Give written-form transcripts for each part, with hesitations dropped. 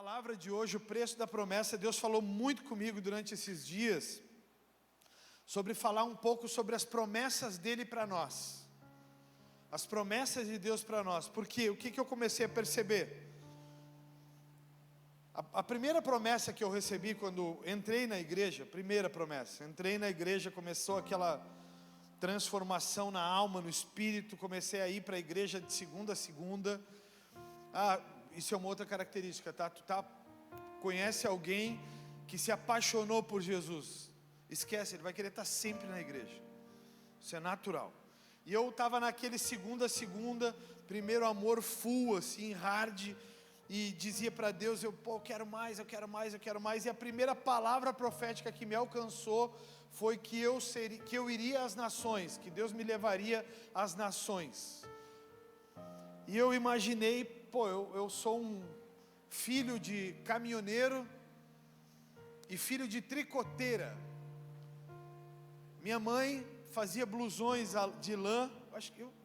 palavra de hoje, o preço da promessa, Deus falou muito comigo durante esses dias, sobre falar um pouco sobre as promessas dele para nós, as promessas de Deus para nós. Porque o que eu comecei a perceber? A primeira promessa que eu recebi quando entrei na igreja, primeira promessa, entrei na igreja, começou aquela transformação na alma, no espírito, comecei a ir para a igreja de segunda a segunda. Isso é uma outra característica, tá? Conhece alguém que se apaixonou por Jesus, esquece, ele vai querer estar sempre na igreja, isso é natural. E eu estava naquele segunda a segunda, primeiro amor full, assim, hard, e dizia para Deus, eu quero mais, eu quero mais, eu quero mais. E a primeira palavra profética que me alcançou foi que eu iria às nações, que Deus me levaria às nações. E eu imaginei, eu sou um filho de caminhoneiro e filho de tricoteira. Minha mãe fazia blusões de lã.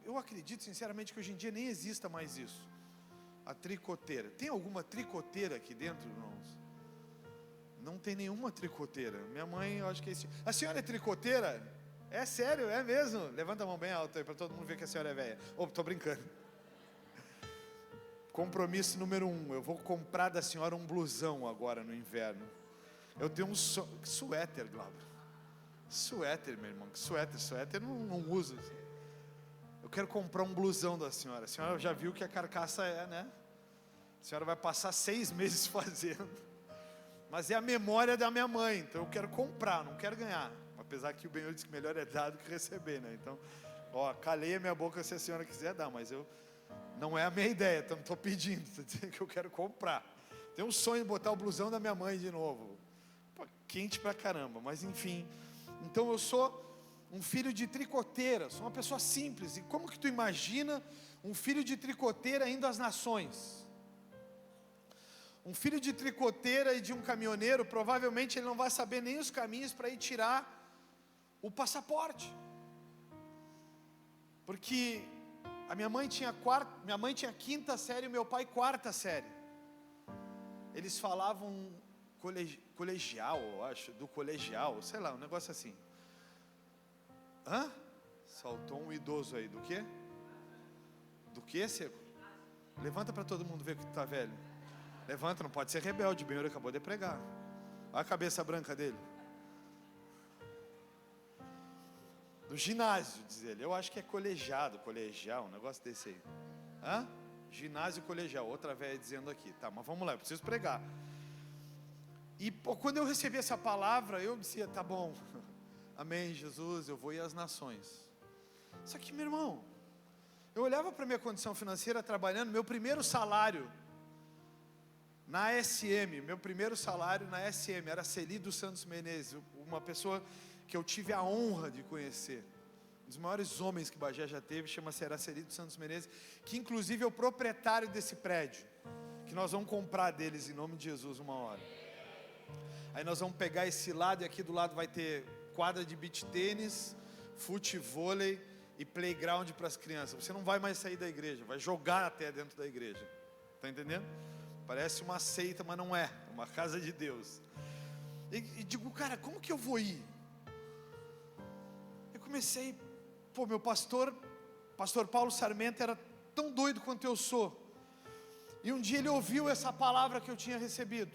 Eu acredito sinceramente que hoje em dia nem exista mais isso. A tricoteira. Tem alguma tricoteira aqui dentro, irmãos? Não tem nenhuma tricoteira. Minha mãe, eu acho que é isso. A senhora é tricoteira? É sério, é mesmo? Levanta a mão bem alta aí para todo mundo ver que a senhora é velha. Tô brincando. Compromisso número 1, eu vou comprar da senhora um blusão agora no inverno. Eu tenho um suéter, Glauber. Suéter, meu irmão, suéter não uso. Eu quero comprar um blusão da senhora. A senhora já viu que a carcaça é, né? A senhora vai passar 6 meses fazendo. Mas é a memória da minha mãe, então eu quero comprar, não quero ganhar. Apesar que o Benhur disse que melhor é dar do que receber, né? Então, calei a minha boca se a senhora quiser dar, mas não é a minha ideia, então não estou pedindo, estou dizendo que eu quero comprar. Tenho um sonho de botar o blusão da minha mãe de novo. Quente pra caramba, mas enfim. Então eu sou um filho de tricoteira, sou uma pessoa simples. E como que tu imagina um filho de tricoteira indo às nações? Um filho de tricoteira e de um caminhoneiro, provavelmente ele não vai saber nem os caminhos para ir tirar o passaporte. Porque a minha mãe tinha quinta série e meu pai quarta série. Eles falavam colegial, eu acho, do colegial, sei lá, um negócio assim. Saltou um idoso aí, do quê? Do quê, Seco? Levanta para todo mundo ver que tu tá velho. Levanta, não pode ser rebelde, o Benhur acabou de pregar. Olha a cabeça branca dele. Do ginásio, diz ele. Eu acho que é colegial, um negócio desse aí. Ginásio colegial, outra velha dizendo aqui. Tá, mas vamos lá, eu preciso pregar. E quando eu recebi essa palavra, eu dizia, tá bom, amém, Jesus, eu vou ir às nações. Só que, meu irmão, eu olhava para a minha condição financeira trabalhando, meu primeiro salário na SM, era Celi dos Santos Menezes, uma pessoa que eu tive a honra de conhecer, um dos maiores homens que Bagé já teve, chama-se Araceli dos Santos Menezes, que inclusive é o proprietário desse prédio, que nós vamos comprar deles em nome de Jesus uma hora. Aí nós vamos pegar esse lado e aqui do lado vai ter quadra de beach tênis, futevôlei e playground para as crianças. Você não vai mais sair da igreja, vai jogar até dentro da igreja, está entendendo? Parece uma seita, mas não é uma casa de Deus. E digo, cara, como que eu vou ir? Eu comecei, meu pastor Paulo Sarmento era tão doido quanto eu sou. E um dia ele ouviu essa palavra que eu tinha recebido.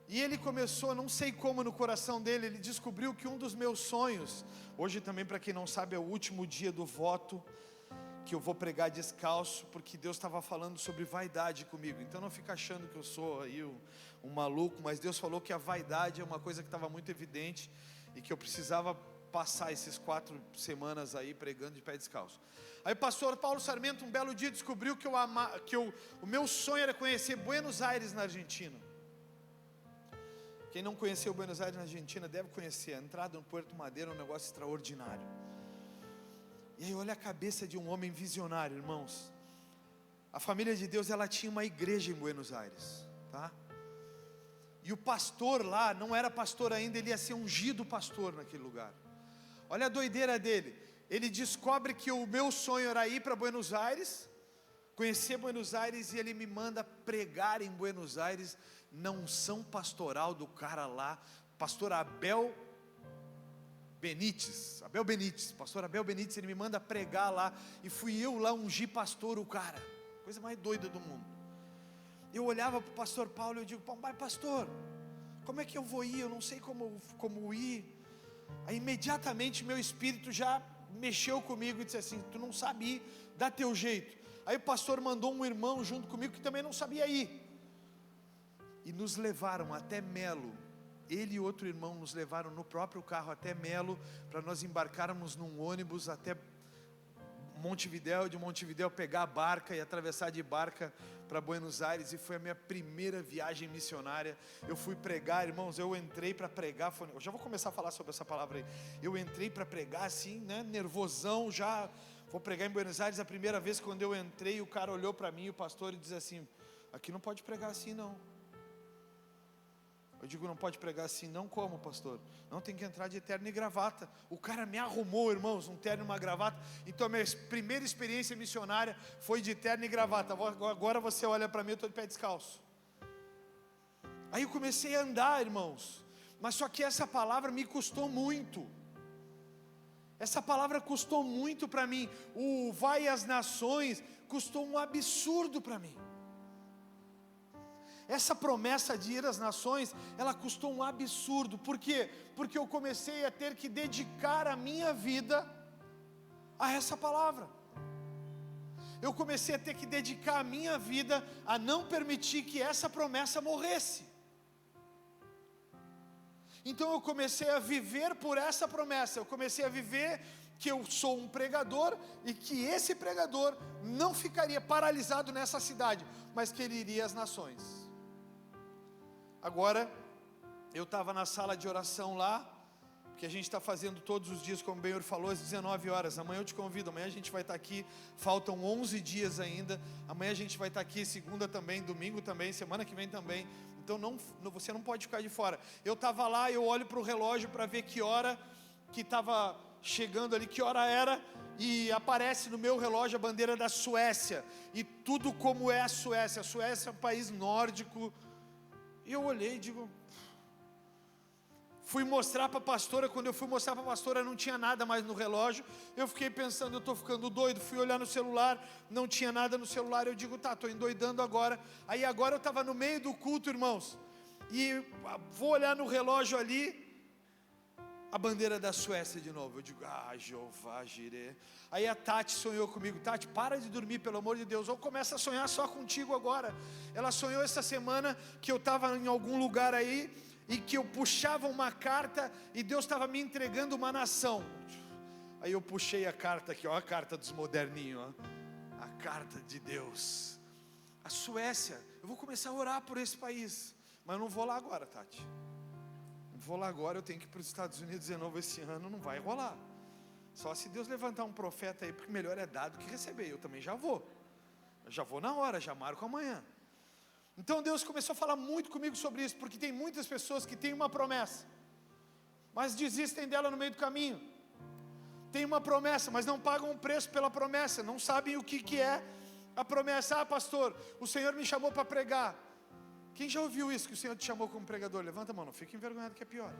E ele começou, não sei como no coração dele, ele descobriu que um dos meus sonhos, hoje também para quem não sabe é o último dia do voto, que eu vou pregar descalço, porque Deus estava falando sobre vaidade comigo. Então não fica achando que eu sou aí um maluco, mas Deus falou que a vaidade é uma coisa que estava muito evidente, e que eu precisava passar esses 4 semanas aí pregando de pé descalço. Aí o pastor Paulo Sarmento um belo dia descobriu que o meu sonho era conhecer Buenos Aires na Argentina. Quem não conheceu Buenos Aires na Argentina deve conhecer. A entrada no Puerto Madeira é um negócio extraordinário. E aí olha a cabeça de um homem visionário, irmãos. A família de Deus, ela tinha uma igreja em Buenos Aires, tá? E o pastor lá, não era pastor ainda, ele ia ser ungido pastor naquele lugar. Olha a doideira dele. Ele descobre que o meu sonho era ir para Buenos Aires, conhecer Buenos Aires e ele me manda pregar em Buenos Aires, na unção pastoral do cara lá, pastor Abel Benítez, pastor Abel Benítez, ele me manda pregar lá, e fui eu lá ungir pastor o cara, coisa mais doida do mundo. Eu olhava para o pastor Paulo e eu digo, mas pastor, como é que eu vou ir? Eu não sei como ir. Aí imediatamente meu espírito já mexeu comigo e disse assim, tu não sabe ir, dá teu jeito. Aí o pastor mandou um irmão junto comigo que também não sabia ir, e nos levaram até Melo. Ele e outro irmão nos levaram no próprio carro até Melo, para nós embarcarmos num ônibus até Montevidéu, de Montevidéu pegar a barca e atravessar de barca para Buenos Aires, e foi a minha primeira viagem missionária. Eu fui pregar, irmãos, eu entrei para pregar, eu já vou começar a falar sobre essa palavra aí. Eu entrei para pregar assim, né, nervosão, já vou pregar em Buenos Aires. A primeira vez quando eu entrei, o cara olhou para mim, o pastor, e disse assim, aqui não pode pregar assim não. Eu digo, não pode pregar assim, não, como pastor? Não, tem que entrar de terno e gravata. O cara me arrumou, irmãos, um terno e uma gravata. Então a minha primeira experiência missionária foi de terno e gravata. Agora você olha para mim, eu estou de pé descalço. Aí eu comecei a andar, irmãos, mas só que essa palavra me custou muito. Essa palavra custou muito para mim. O vai às nações custou um absurdo para mim. Essa promessa de ir às nações, ela custou um absurdo. Por quê? Porque eu comecei a ter que dedicar a minha vida a essa palavra. Eu comecei a ter que dedicar a minha vida a não permitir que essa promessa morresse. Então eu comecei a viver por essa promessa. Eu comecei a viver que eu sou um pregador, e que esse pregador não ficaria paralisado nessa cidade, mas que ele iria às nações. Agora, eu estava na sala de oração lá, que a gente está fazendo todos os dias, como o Benhor falou, às 19 horas. Amanhã eu te convido, amanhã a gente vai estar aqui, faltam 11 dias ainda. Amanhã a gente vai estar aqui, segunda também, domingo também, semana que vem também. Então você não pode ficar de fora. Eu estava lá, eu olho para o relógio para ver que hora que estava chegando ali, que hora era, e aparece no meu relógio a bandeira da Suécia, e tudo como é a Suécia. A Suécia é um país nórdico. E eu olhei e digo, fui mostrar para a pastora. Quando eu fui mostrar para a pastora, não tinha nada mais no relógio. Eu fiquei pensando, eu estou ficando doido. Fui olhar no celular, não tinha nada no celular. Eu digo, tá, estou endoidando agora. Aí agora eu estava no meio do culto, irmãos, e vou olhar no relógio ali, a bandeira da Suécia de novo. Eu digo, Jeová Jireh. Aí a Tati sonhou comigo. Tati, para de dormir, pelo amor de Deus, ou começa a sonhar só contigo agora. Ela sonhou essa semana que eu estava em algum lugar aí, e que eu puxava uma carta, e Deus estava me entregando uma nação. Aí eu puxei a carta aqui, ó, a carta dos moderninhos, ó, a carta de Deus, a Suécia. Eu vou começar a orar por esse país, mas eu não vou lá agora, Tati. Vou lá agora, eu tenho que ir para os Estados Unidos de novo esse ano, não vai rolar. Só se Deus levantar um profeta aí, porque melhor é dar do que receber. Eu também já vou na hora, já marco amanhã. Então Deus começou a falar muito comigo sobre isso, porque tem muitas pessoas que têm uma promessa, mas desistem dela no meio do caminho. Tem uma promessa, mas não pagam um preço pela promessa, não sabem o que é a promessa. Pastor, o Senhor me chamou para pregar. Quem já ouviu isso, que o Senhor te chamou como pregador? Levanta a mão, não fica envergonhado, que é pior.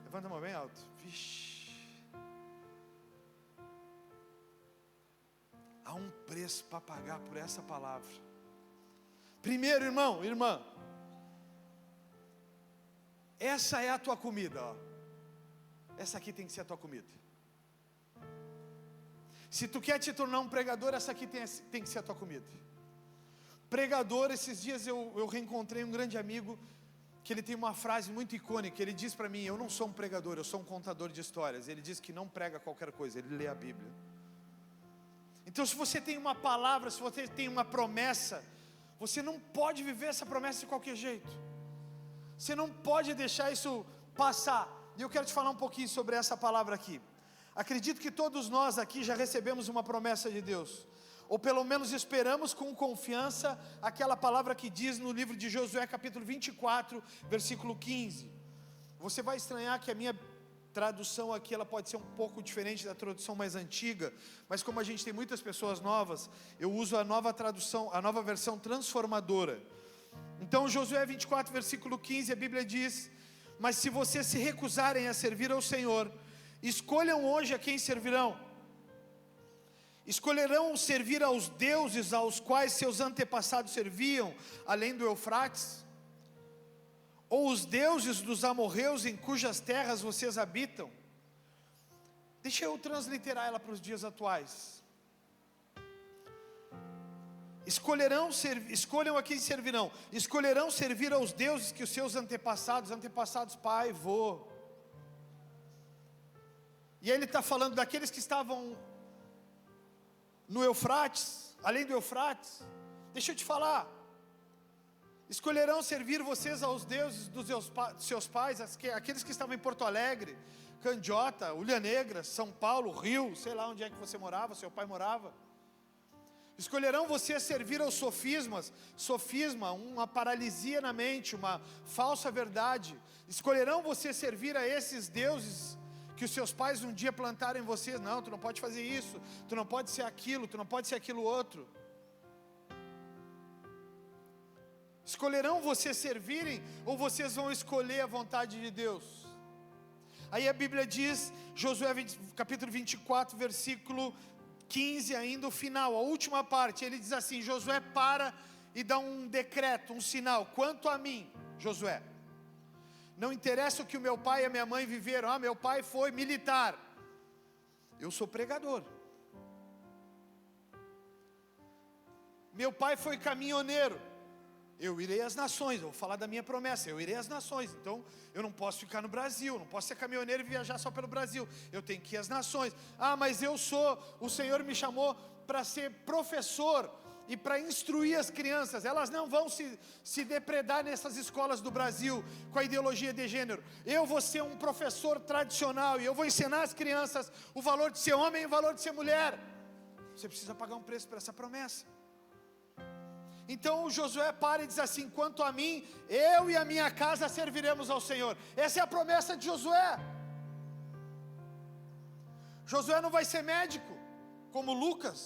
Levanta a mão bem alto. Vixe. Há um preço para pagar por essa palavra. Primeiro, irmão, irmã, essa é a tua comida, ó. Essa aqui tem que ser a tua comida. Se tu quer te tornar um pregador, essa aqui tem que ser a tua comida. Pregador, esses dias eu reencontrei um grande amigo, que ele tem uma frase muito icônica. Ele diz para mim, eu não sou um pregador, eu sou um contador de histórias. Ele diz que não prega qualquer coisa, ele lê a Bíblia. Então se você tem uma palavra, se você tem uma promessa, você não pode viver essa promessa de qualquer jeito. Você não pode deixar isso passar. E eu quero te falar um pouquinho sobre essa palavra aqui. Acredito que todos nós aqui já recebemos uma promessa de Deus, ou pelo menos esperamos com confiança aquela palavra que diz no livro de Josué capítulo 24, versículo 15. Você vai estranhar que a minha tradução aqui ela pode ser um pouco diferente da tradução mais antiga, mas como a gente tem muitas pessoas novas, eu uso a nova tradução, a nova versão transformadora. Então Josué 24 versículo 15, a Bíblia diz: mas se vocês se recusarem a servir ao Senhor, escolham hoje a quem servirão. Escolherão servir aos deuses aos quais seus antepassados serviam, além do Eufrates? Ou os deuses dos amorreus em cujas terras vocês habitam? Deixa eu transliterar ela para os dias atuais. Escolham a quem servirão. Escolherão servir aos deuses que os seus antepassados pai, vô. E aí ele está falando daqueles que estavam no Eufrates, além do Eufrates. Deixa eu te falar. Escolherão servir vocês aos deuses dos seus pais, aqueles que estavam em Porto Alegre, Candiota, Ulha Negra, São Paulo, Rio, sei lá onde é que você morava, seu pai morava. Escolherão vocês servir aos sofismas, sofisma, uma paralisia na mente, uma falsa verdade. Escolherão vocês servir a esses deuses que os seus pais um dia plantaram em vocês. Não, tu não pode fazer isso, tu não pode ser aquilo, tu não pode ser aquilo outro. Escolherão vocês servirem, ou vocês vão escolher a vontade de Deus? Aí a Bíblia diz, Josué capítulo 24, versículo 15, ainda o final, a última parte, ele diz assim: Josué para e dá um decreto, um sinal: quanto a mim, Josué, não interessa o que o meu pai e a minha mãe viveram. Meu pai foi militar, eu sou pregador. Meu pai foi caminhoneiro, eu irei às nações. Eu vou falar da minha promessa, eu irei às nações. Então eu não posso ficar no Brasil, não posso ser caminhoneiro e viajar só pelo Brasil, eu tenho que ir às nações. Mas o Senhor me chamou para ser professor e para instruir as crianças. Elas não vão se depredar nessas escolas do Brasil com a ideologia de gênero. Eu vou ser um professor tradicional e eu vou ensinar às crianças o valor de ser homem e o valor de ser mulher. Você precisa pagar um preço para essa promessa. Então o Josué para e diz assim: quanto a mim, eu e a minha casa serviremos ao Senhor. Essa é a promessa de Josué. Josué não vai ser médico como Lucas.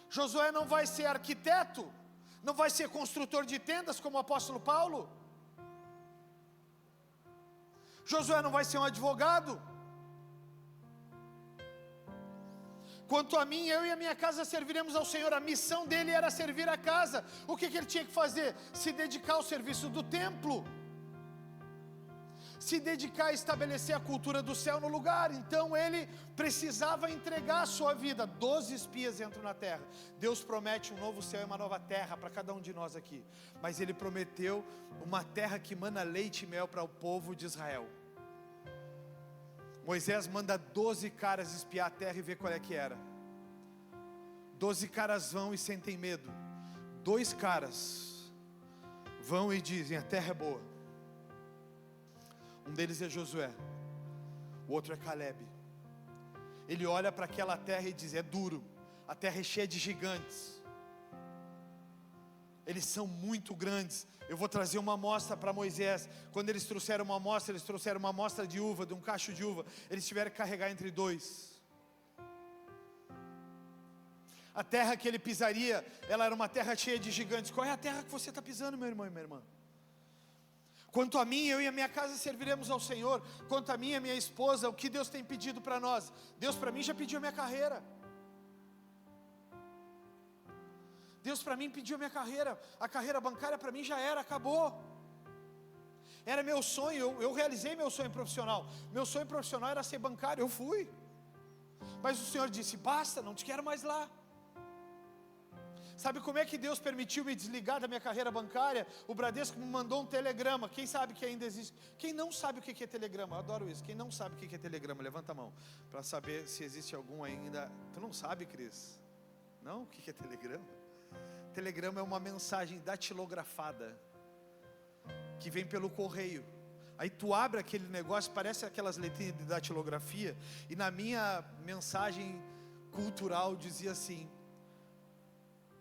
Josué não vai ser arquiteto, não vai ser construtor de tendas como o apóstolo Paulo. Josué não vai ser um advogado. Quanto a mim, eu e a minha casa serviremos ao Senhor. A missão dele era servir a casa. O que ele tinha que fazer? Se dedicar ao serviço do templo, se dedicar a estabelecer a cultura do céu no lugar. Então ele precisava entregar a sua vida. 12 espias entram na terra. Deus promete um novo céu e uma nova terra para cada um de nós aqui, mas ele prometeu uma terra que mana leite e mel para o povo de Israel. Moisés manda 12 caras espiar a terra e ver qual é que era. 12 caras vão e sentem medo. 2 caras vão e dizem: a terra é boa. Um deles é Josué, o outro é Caleb. Ele olha para aquela terra e diz: é duro, a terra é cheia de gigantes, eles são muito grandes. Eu vou trazer uma amostra para Moisés. Quando eles trouxeram uma amostra, eles trouxeram uma amostra de uva, de um cacho de uva. Eles tiveram que carregar entre 2. A terra que ele pisaria, ela era uma terra cheia de gigantes. Qual é a terra que você está pisando, meu irmão e minha irmã? Quanto a mim, eu e a minha casa serviremos ao Senhor. Quanto a mim e a minha esposa, o que Deus tem pedido para nós? Deus para mim já pediu a minha carreira. Deus para mim pediu a minha carreira. A carreira bancária para mim já era, acabou. Era meu sonho, eu realizei meu sonho profissional. Meu sonho profissional era ser bancário, eu fui. Mas o Senhor disse: basta, não te quero mais lá. Sabe como é que Deus permitiu me desligar da minha carreira bancária? O Bradesco me mandou um telegrama. Quem sabe que ainda existe? Quem não sabe o que é telegrama? Eu adoro isso. Quem não sabe o que é telegrama, levanta a mão, para saber se existe algum ainda. Tu não sabe, Cris? Não? O que é telegrama? Telegrama é uma mensagem datilografada, que vem pelo correio. Aí tu abre aquele negócio, parece aquelas letrinhas de datilografia. E na minha mensagem cultural dizia assim: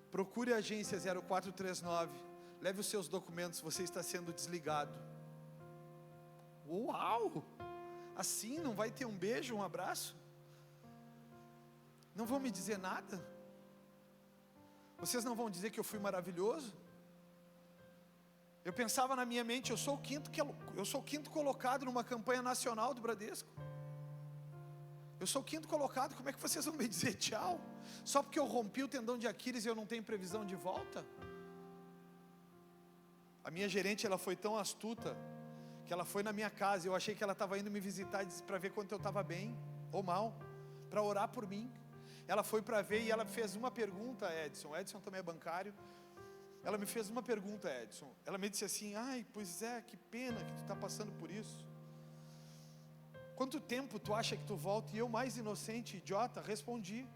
procure a agência 0439, leve os seus documentos, você está sendo desligado. Uau! Assim, não vai ter um beijo, um abraço? Não vão me dizer nada? Vocês não vão dizer que eu fui maravilhoso? Eu pensava na minha mente, eu sou o quinto colocado numa campanha nacional do Bradesco. Eu sou o quinto colocado, como é que vocês vão me dizer tchau? Só porque eu rompi o tendão de Aquiles e eu não tenho previsão de volta? A minha gerente, ela foi tão astuta, que ela foi na minha casa, eu achei que ela estava indo me visitar para ver quanto eu estava bem ou mal, para orar por mim. Ela foi para ver e ela fez uma pergunta, Edson também é bancário. Ela me fez uma pergunta, Edson. Ela me disse assim: ai, pois é, que pena que tu está passando por isso. Quanto tempo tu acha que tu volta? E eu, mais inocente, idiota, respondi.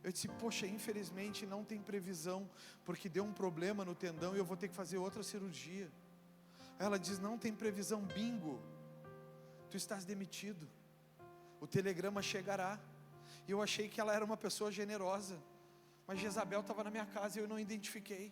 Eu disse: poxa, infelizmente não tem previsão, porque deu um problema no tendão e eu vou ter que fazer outra cirurgia. Aí ela diz: não tem previsão, bingo, tu estás demitido, o telegrama chegará. E eu achei que ela era uma pessoa generosa, mas Jezabel estava na minha casa e eu não identifiquei.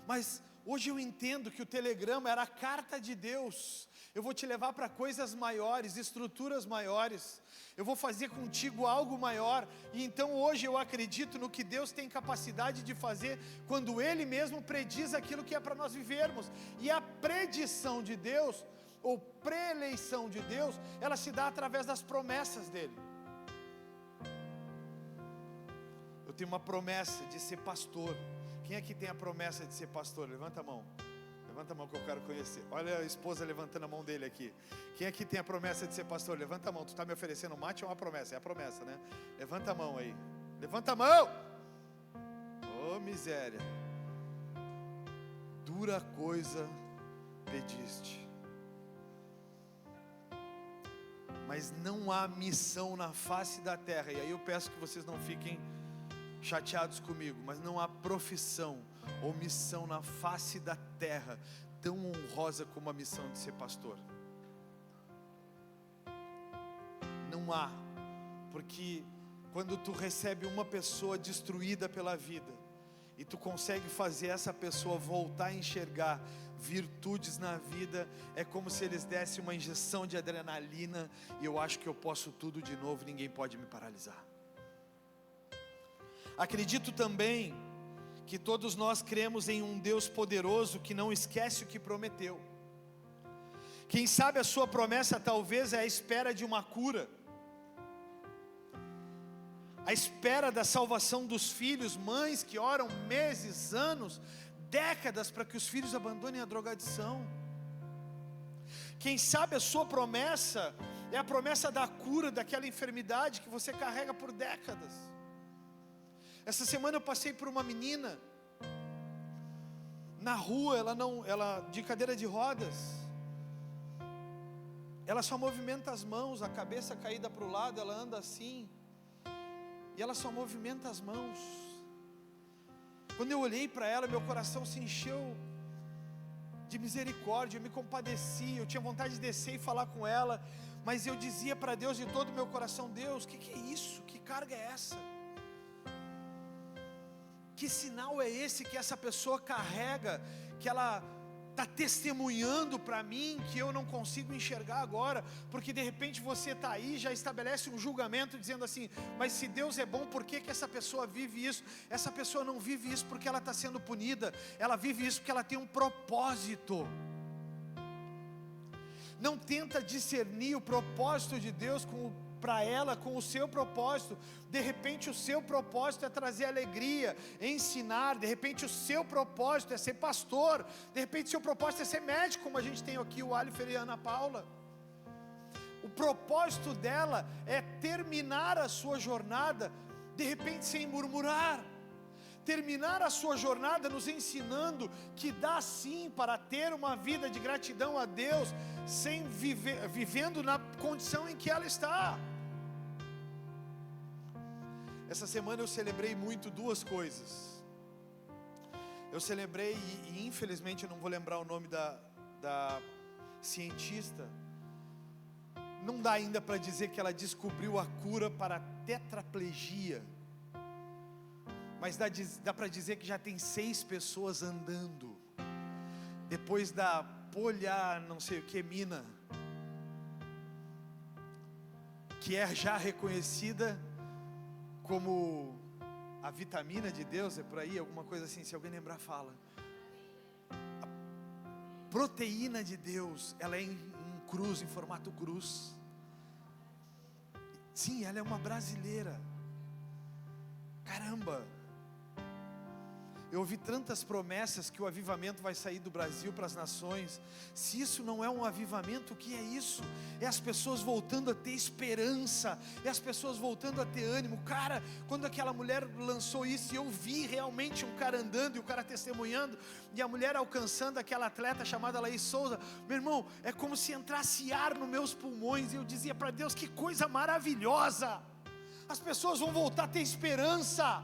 Mas hoje eu entendo que o telegrama era a carta de Deus. Eu vou te levar para coisas maiores, estruturas maiores. Eu vou fazer contigo algo maior. E então hoje eu acredito no que Deus tem capacidade de fazer, quando Ele mesmo prediz aquilo que é para nós vivermos. E a predição de Deus, ou preeleição de Deus, ela se dá através das promessas dEle. Eu tenho uma promessa de ser pastor. Quem aqui tem a promessa de ser pastor? Levanta a mão. Levanta a mão que eu quero conhecer. Olha a esposa levantando a mão dele aqui. Quem aqui tem a promessa de ser pastor? Levanta a mão. Tu está me oferecendo um mate ou uma promessa? É a promessa, né? Levanta a mão aí. Levanta a mão. Oh, miséria. Dura coisa pediste. Mas não há missão na face da terra. E aí eu peço que vocês não fiquem chateados comigo, mas não há profissão ou missão na face da terra tão honrosa como a missão de ser pastor. Não há, porque quando tu recebe uma pessoa destruída pela vida e tu consegue fazer essa pessoa voltar a enxergar virtudes na vida, é como se eles dessem uma injeção de adrenalina e eu acho que eu posso tudo de novo, ninguém pode me paralisar. Acredito também que todos nós cremos em um Deus poderoso que não esquece o que prometeu. Quem sabe a sua promessa talvez é a espera de uma cura, a espera da salvação dos filhos, mães que oram meses, anos, décadas para que os filhos abandonem a drogadição. Quem sabe a sua promessa é a promessa da cura daquela enfermidade que você carrega por décadas. Essa semana eu passei por uma menina na rua, ela de cadeira de rodas, ela só movimenta as mãos, a cabeça caída para o lado, ela anda assim, e ela só movimenta as mãos. Quando eu olhei para ela, meu coração se encheu de misericórdia, eu me compadeci, eu tinha vontade de descer e falar com ela, mas eu dizia para Deus de todo o meu coração: Deus, o que é isso? Que carga é essa? Que sinal é esse que essa pessoa carrega, que ela está testemunhando para mim, que eu não consigo enxergar agora? Porque de repente você está aí, já estabelece um julgamento dizendo assim: mas se Deus é bom, por que essa pessoa vive isso? Essa pessoa não vive isso porque ela está sendo punida, ela vive isso porque ela tem um propósito. Não tenta discernir o propósito de Deus para ela com o seu propósito. De repente o seu propósito é trazer alegria, ensinar. De repente o seu propósito é ser pastor. De repente o seu propósito é ser médico, como a gente tem aqui o Alifer e a Ana Paula. O propósito dela é terminar a sua jornada, de repente sem murmurar. Terminar a sua jornada nos ensinando que dá sim para ter uma vida de gratidão a Deus, sem vivendo na condição em que ela está. Essa semana eu celebrei muito duas coisas. Eu celebrei, e infelizmente eu não vou lembrar o nome da cientista. Não dá ainda para dizer que ela descobriu a cura para a tetraplegia, mas dá para dizer que já tem 6 pessoas andando, depois da não sei o que, mina. que é já reconhecida como a vitamina de Deus, é por aí, alguma coisa assim, se alguém lembrar fala. A proteína de Deus, ela é em cruz, em formato cruz. Sim, ela é uma brasileira. Caramba! Eu ouvi tantas promessas que o avivamento vai sair do Brasil para as nações. Se isso não é um avivamento, o que é isso? É as pessoas voltando a ter esperança, é as pessoas voltando a ter ânimo. Cara, quando aquela mulher lançou isso, e eu vi realmente um cara andando e o cara testemunhando, e a mulher alcançando aquela atleta chamada Laís Souza, meu irmão, é como se entrasse ar nos meus pulmões, e eu dizia para Deus, que coisa maravilhosa! As pessoas vão voltar a ter esperança.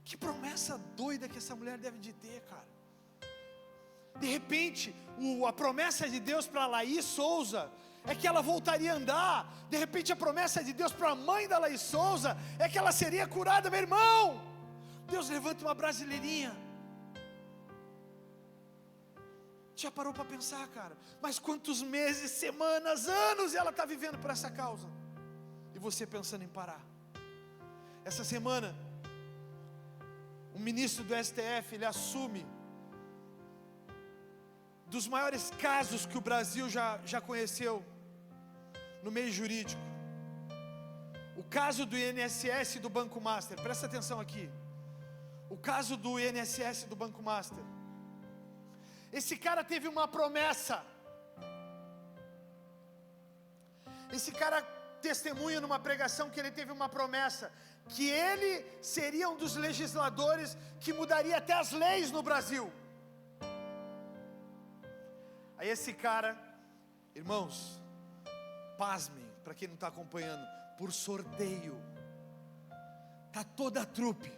Que promessa doida que essa mulher deve de ter, cara. De repente, a promessa de Deus para Laís Souza é que ela voltaria a andar. De repente, a promessa de Deus para a mãe da Laís Souza é que ela seria curada, meu irmão. Deus levanta uma brasileirinha. Já parou para pensar, cara? Mas quantos meses, semanas, anos ela está vivendo por essa causa? E você pensando em parar. Essa semana, um ministro do STF, ele assume dos maiores casos que o Brasil já conheceu no meio jurídico. O caso do INSS e do Banco Master. Presta atenção aqui. O caso do INSS e do Banco Master. Esse cara teve uma promessa. Esse cara testemunha numa pregação que ele teve uma promessa, que ele seria um dos legisladores que mudaria até as leis no Brasil. Aí esse cara, irmãos, pasmem, para quem não está acompanhando, por sorteio, está toda a trupe,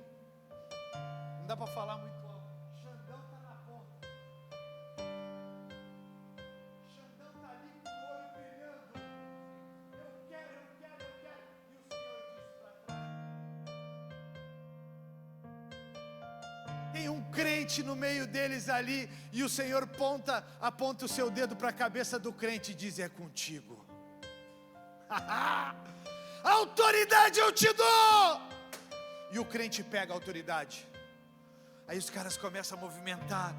não dá para falar muito alto, Xandão está na ponta, Xandão está ali com o olho brilhando, eu quero, e o Senhor disse para trás. Tem um crente no meio deles ali, e o Senhor aponta o seu dedo para a cabeça do crente e diz: é contigo. Autoridade eu te dou. E o crente pega a autoridade. Aí os caras começam a movimentar.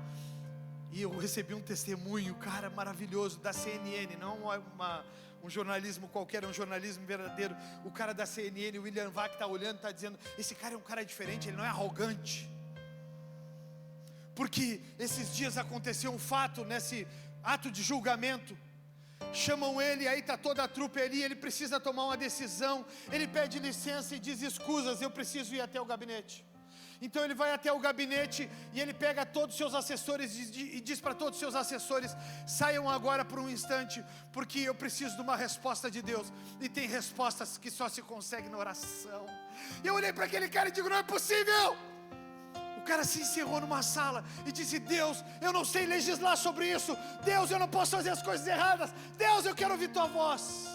E eu recebi um testemunho, cara, maravilhoso, da CNN. Não um jornalismo qualquer, é um jornalismo verdadeiro. O cara da CNN, o William Vac, está olhando, está dizendo: esse cara é um cara diferente, ele não é arrogante. Porque esses dias aconteceu um fato, nesse ato de julgamento. Chamam ele, aí está toda a trupe ali, ele precisa tomar uma decisão. Ele pede licença e diz: escusas, eu preciso ir até o gabinete. Então ele vai até o gabinete e ele pega todos os seus assessores e diz para todos os seus assessores: saiam agora por um instante, porque eu preciso de uma resposta de Deus. E tem respostas que só se conseguem na oração. E eu olhei para aquele cara e digo: não é possível. O cara se encerrou numa sala e disse: Deus, eu não sei legislar sobre isso. Deus, eu não posso fazer as coisas erradas. Deus, eu quero ouvir tua voz.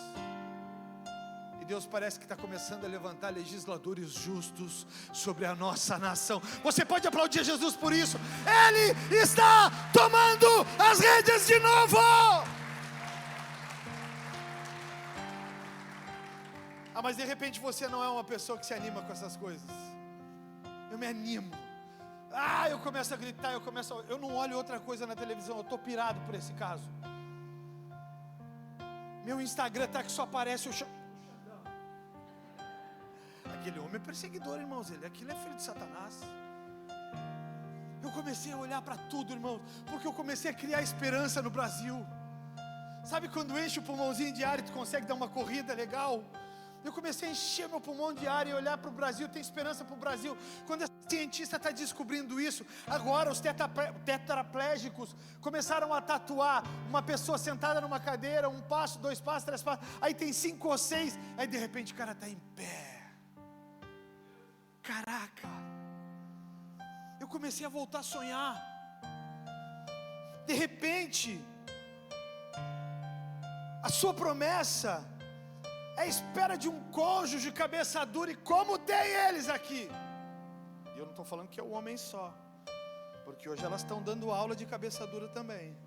E Deus parece que está começando a levantar legisladores justos sobre a nossa nação. Você pode aplaudir Jesus por isso. Ele está tomando as rédeas de novo. Mas de repente você não é uma pessoa que se anima com essas coisas. Eu me animo. Eu começo a gritar, eu não olho outra coisa na televisão, eu estou pirado por esse caso. Meu Instagram está que só aparece o Xandão. Aquele homem é perseguidor, irmãos, aquilo é filho de Satanás. Eu comecei a olhar para tudo, irmãos, porque eu comecei a criar esperança no Brasil. Sabe quando enche o pulmãozinho de ar e tu consegue dar uma corrida legal? Eu comecei a encher meu pulmão de ar e olhar para o Brasil, tem esperança para o Brasil. Quando a cientista está descobrindo isso, agora os tetraplégicos começaram a tatuar uma pessoa sentada numa cadeira, 1 passo, 2 passos, 3 passos, aí tem 5 ou 6, aí de repente o cara está em pé. Caraca! Eu comecei a voltar a sonhar. De repente, a sua promessa é a espera de um cônjuge cabeça dura, e como tem eles aqui. E eu não estou falando que é o homem só, porque hoje elas estão dando aula de cabeça dura também.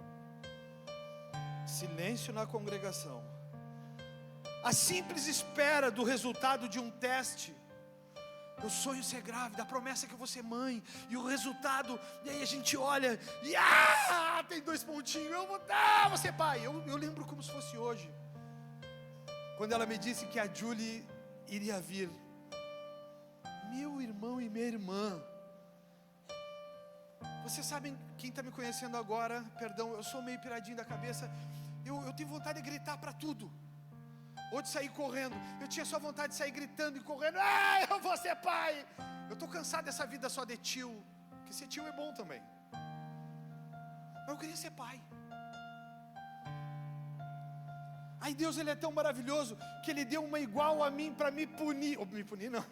Silêncio na congregação. A simples espera do resultado de um teste. Eu sonho ser grávida, a promessa é que eu vou ser mãe, e o resultado, e aí a gente olha, e tem 2 pontinhos, eu vou ser pai. Eu lembro como se fosse hoje, quando ela me disse que a Julie iria vir. Meu irmão e minha irmã, vocês sabem, quem está me conhecendo agora, perdão, eu sou meio piradinho da cabeça, eu tenho vontade de gritar para tudo, ou de sair correndo. Eu tinha só vontade de sair gritando e correndo, eu vou ser pai. Eu estou cansado dessa vida só de tio, que ser tio é bom também, mas eu queria ser pai. Aí Deus, Ele é tão maravilhoso, que Ele deu uma igual a mim para me punir, ou me punir não,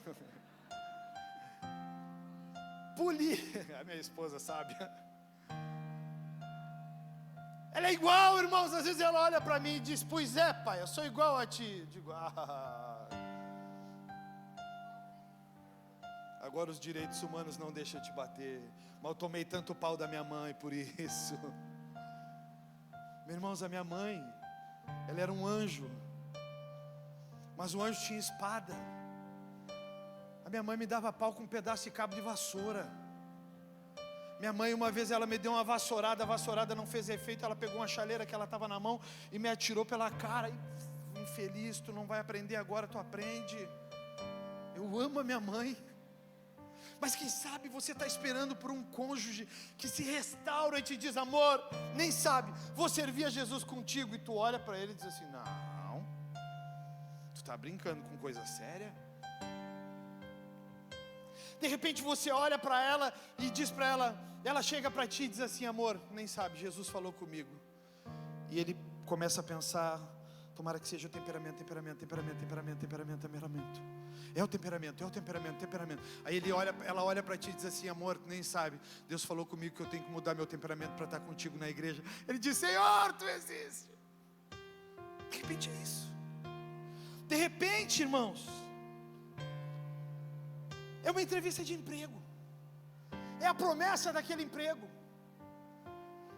polir, a minha esposa sabe, ela é igual, irmãos. Às vezes ela olha para mim e diz, pois é pai, eu sou igual a ti. Digo, agora os direitos humanos não deixam eu te bater, mas eu tomei tanto pau da minha mãe por isso. Meus irmãos, a minha mãe, ela era um anjo, mas o anjo tinha espada. A minha mãe me dava pau com um pedaço de cabo de vassoura. Minha mãe, uma vez, ela me deu uma vassourada, a vassourada não fez efeito, ela pegou uma chaleira que ela estava na mão e me atirou pela cara. Infeliz, tu não vai aprender agora, tu aprende. Eu amo a minha mãe, mas quem sabe você está esperando por um cônjuge que se restaura e te diz, amor, nem sabe, vou servir a Jesus contigo, e tu olha para ele e diz assim, não, tu está brincando com coisa séria? De repente você olha para ela e diz para ela, ela chega para ti e diz assim, amor, nem sabe, Jesus falou comigo. E ele começa a pensar, tomara que seja o temperamento. É o temperamento. Aí ela olha para ti e diz assim, amor, nem sabe, Deus falou comigo que eu tenho que mudar meu temperamento para estar contigo na igreja. Ele diz, Senhor, tu existe. De repente é isso. De repente, irmãos, é uma entrevista de emprego. É a promessa daquele emprego.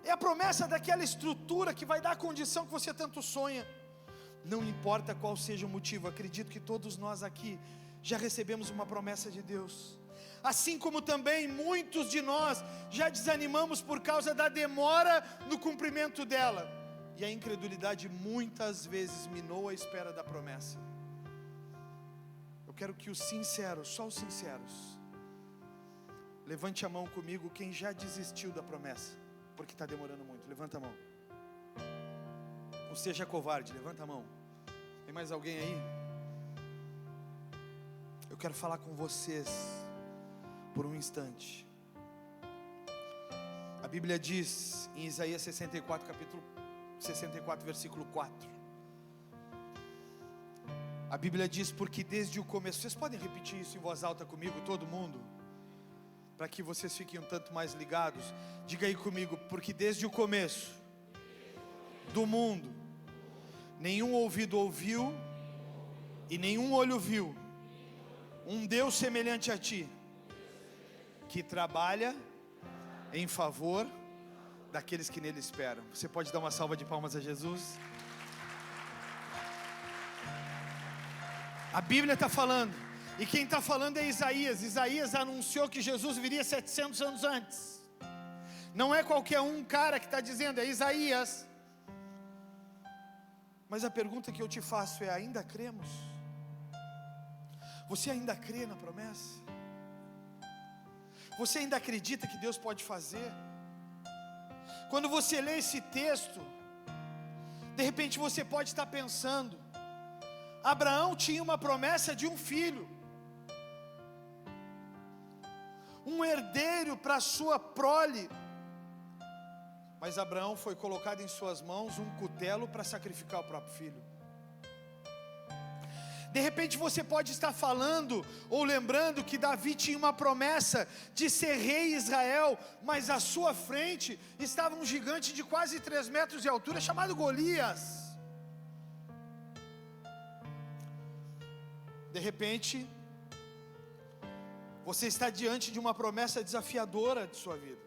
É a promessa daquela estrutura que vai dar a condição que você tanto sonha. Não importa qual seja o motivo, acredito que todos nós aqui já recebemos uma promessa de Deus. Assim como também muitos de nós já desanimamos por causa da demora no cumprimento dela. E a incredulidade muitas vezes minou a espera da promessa. Eu quero que os sinceros, só os sinceros, levante a mão comigo quem já desistiu da promessa, porque está demorando muito. Levanta a mão. Não seja covarde, levanta a mão. Tem mais alguém aí? Eu quero falar com vocês por um instante. A Bíblia diz em Isaías 64, capítulo 64, versículo 4. A Bíblia diz, porque desde o começo, vocês podem repetir isso em voz alta comigo, todo mundo? Para que vocês fiquem um tanto mais ligados. Diga aí comigo, porque desde o começo do mundo, nenhum ouvido ouviu e nenhum olho viu um Deus semelhante a ti, que trabalha em favor daqueles que nele esperam. Você pode dar uma salva de palmas a Jesus? A Bíblia está falando, e quem está falando é Isaías. Isaías anunciou que Jesus viria 700 anos antes. Não é qualquer um cara que está dizendo, é Isaías. Mas a pergunta que eu te faço é, ainda cremos? Você ainda crê na promessa? Você ainda acredita que Deus pode fazer? Quando você lê esse texto, de repente você pode estar pensando, Abraão tinha uma promessa de um filho, um herdeiro para sua prole, mas Abraão foi colocado em suas mãos um cutelo para sacrificar o próprio filho. De repente você pode estar falando ou lembrando que Davi tinha uma promessa de ser rei em Israel, mas à sua frente estava um gigante de quase 3 metros de altura chamado Golias. De repente, você está diante de uma promessa desafiadora de sua vida.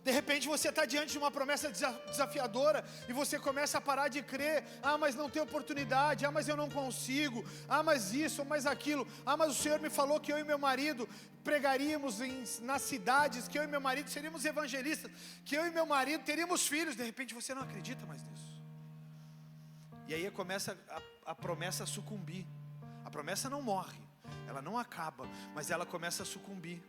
De repente você está diante de uma promessa desafiadora e você começa a parar de crer. Ah, mas não tem oportunidade. Ah, mas eu não consigo. Ah, mas isso, mas aquilo. Ah, mas o Senhor me falou que eu e meu marido pregaríamos nas cidades, que eu e meu marido seríamos evangelistas, que eu e meu marido teríamos filhos. De repente você não acredita mais nisso. E aí começa a promessa a sucumbir. A promessa não morre, ela não acaba, mas ela começa a sucumbir.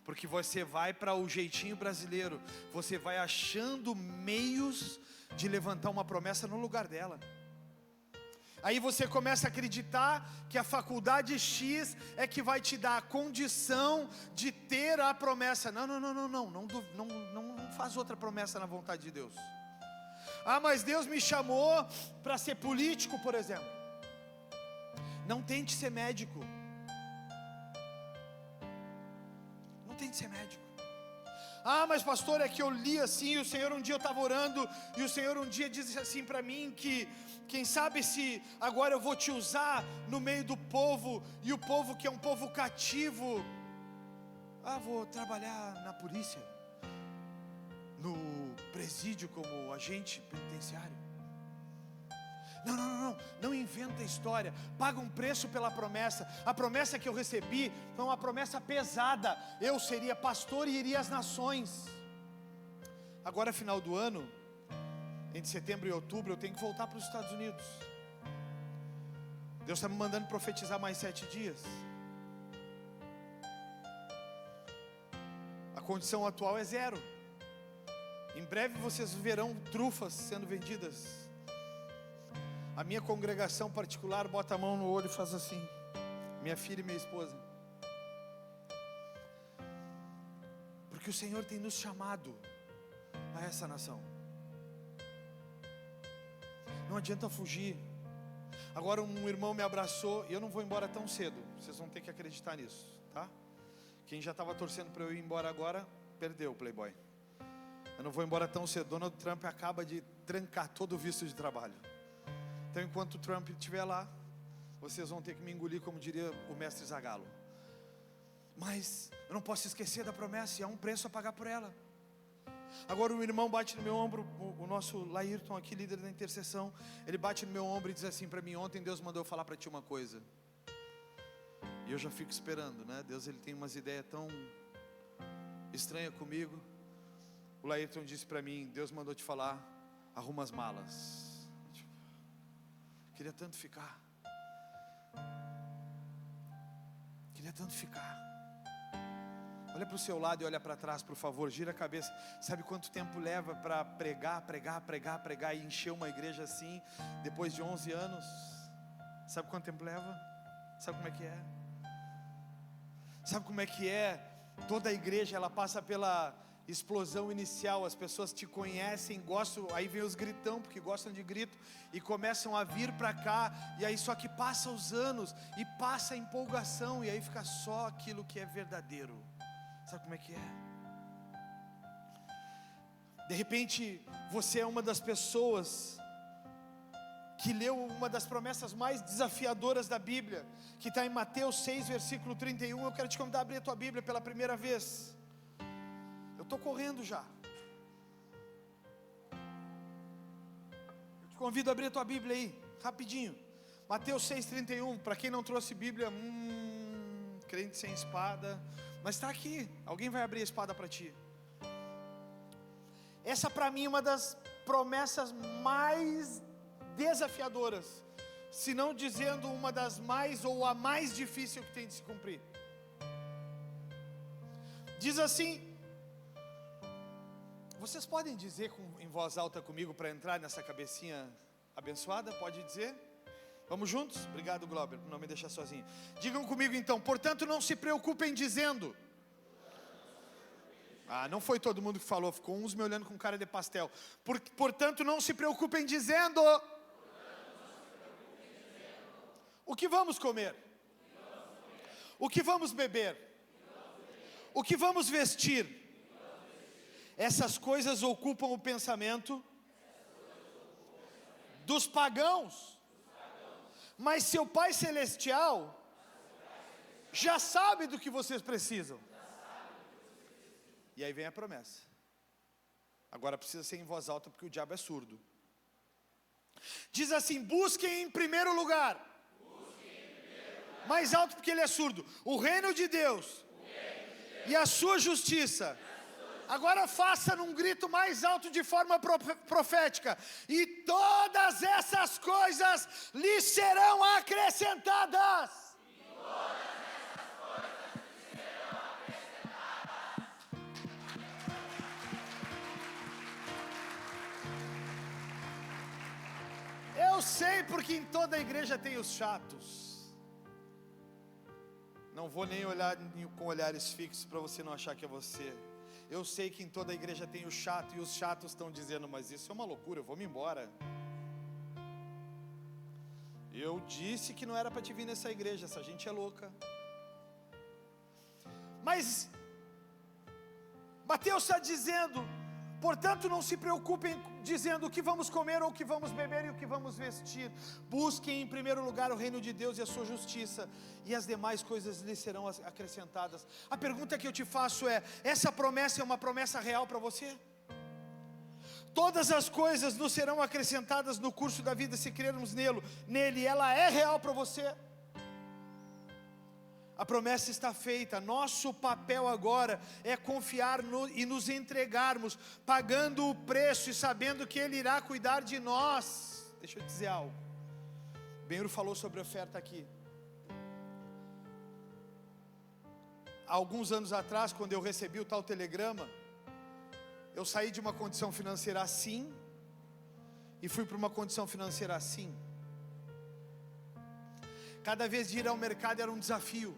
Porque você vai para o jeitinho brasileiro, você vai achando meios de levantar uma promessa no lugar dela. Aí você começa a acreditar que a faculdade X é que vai te dar a condição de ter a promessa. Não faz outra promessa na vontade de Deus. Ah, mas Deus me chamou para ser político, por exemplo. Não tente ser médico. Não tente ser médico. Ah, mas pastor, é que eu li assim, o Senhor um dia eu estava orando, e o Senhor um dia disse assim para mim que, quem sabe se agora eu vou te usar no meio do povo, e o povo que é um povo cativo, vou trabalhar na polícia, no presídio como agente penitenciário. Não inventa história, paga um preço pela promessa. A promessa que eu recebi foi uma promessa pesada. Eu seria pastor e iria às nações. Agora final do ano, entre setembro e outubro, eu tenho que voltar para os Estados Unidos. Deus está me mandando profetizar mais 7 dias. A condição atual é 0. Em breve vocês verão trufas sendo vendidas. A minha congregação particular bota a mão no olho e faz assim. Minha filha e minha esposa. Porque o Senhor tem nos chamado a essa nação. Não adianta fugir. Agora um irmão me abraçou e eu não vou embora tão cedo. Vocês vão ter que acreditar nisso, tá? Quem já estava torcendo para eu ir embora agora, perdeu o Playboy. Eu não vou embora tão cedo. Donald Trump acaba de trancar todo o visto de trabalho. Então enquanto o Trump estiver lá, vocês vão ter que me engolir, como diria o mestre Zagallo. Mas eu não posso esquecer da promessa, e há um preço a pagar por ela. Agora o irmão bate no meu ombro, o nosso Laírton aqui, líder da intercessão. Ele bate no meu ombro e diz assim para mim: ontem Deus mandou eu falar para ti uma coisa. E eu já fico esperando, né? Deus, ele tem umas ideias tão estranhas comigo. O Laírton disse para mim: Deus mandou te falar, arruma as malas. Queria tanto ficar. Queria tanto ficar. Olha para o seu lado e olha para trás, por favor. Gira a cabeça. Sabe quanto tempo leva para pregar e encher uma igreja assim, depois de 11 anos? Sabe quanto tempo leva? Sabe como é que é? Sabe como é que é? Toda a igreja, ela passa pela explosão inicial. As pessoas te conhecem, gostam, aí vem os gritão, porque gostam de grito, e começam a vir para cá, e aí só que passa os anos, e passa a empolgação, e aí fica só aquilo que é verdadeiro. Sabe como é que é? De repente, você é uma das pessoas que leu uma das promessas mais desafiadoras da Bíblia, que está em Mateus 6, versículo 31, eu quero te convidar a abrir a tua Bíblia pela primeira vez. Eu estou correndo já. Eu te convido a abrir a tua Bíblia aí, rapidinho. Mateus 6,31. Para quem não trouxe Bíblia, crente sem espada, mas está aqui. Alguém vai abrir a espada para ti. Essa para mim é uma das promessas mais desafiadoras, se não dizendo uma das mais, ou a mais difícil que tem de se cumprir. Diz assim. Vocês podem dizer em voz alta comigo para entrar nessa cabecinha abençoada? Pode dizer? Vamos juntos? Obrigado, Glauber, por não me deixar sozinho. Digam comigo então: portanto não se preocupem dizendo. Não foi todo mundo que falou, ficou uns me olhando com cara de pastel. Portanto não se preocupem dizendo. O que vamos comer? O que vamos beber? O que vamos vestir? Essas coisas ocupam o pensamento dos pagãos. Mas seu Pai Celestial já sabe do que vocês precisam. E aí vem a promessa. Agora precisa ser em voz alta, porque o diabo é surdo. Diz assim: busquem em primeiro lugar. Mais alto, porque ele é surdo. O reino de Deus e a sua justiça. Agora faça num grito mais alto de forma profética. E todas essas coisas lhes serão acrescentadas. Eu sei, porque em toda a igreja tem os chatos. Não vou nem olhar com olhares fixos para você não achar que é você. Eu sei que em toda a igreja tem o chato, e os chatos estão dizendo: mas isso é uma loucura, eu vou me embora. Eu disse que não era para te vir nessa igreja, essa gente é louca. Mas Mateus está dizendo: portanto não se preocupem dizendo o que vamos comer, ou o que vamos beber, e o que vamos vestir. Busquem em primeiro lugar o reino de Deus e a sua justiça, e as demais coisas lhes serão acrescentadas. A pergunta que eu te faço é: essa promessa é uma promessa real para você? Todas as coisas nos serão acrescentadas no curso da vida, se crermos nele. Ela é real para você? A promessa está feita. Nosso papel agora é confiar e nos entregarmos, pagando o preço e sabendo que Ele irá cuidar de nós. Deixa eu te dizer algo. Benhur falou sobre oferta aqui. Há alguns anos atrás, quando eu recebi o tal telegrama, eu saí de uma condição financeira assim e fui para uma condição financeira assim. Cada vez de ir ao mercado era um desafio.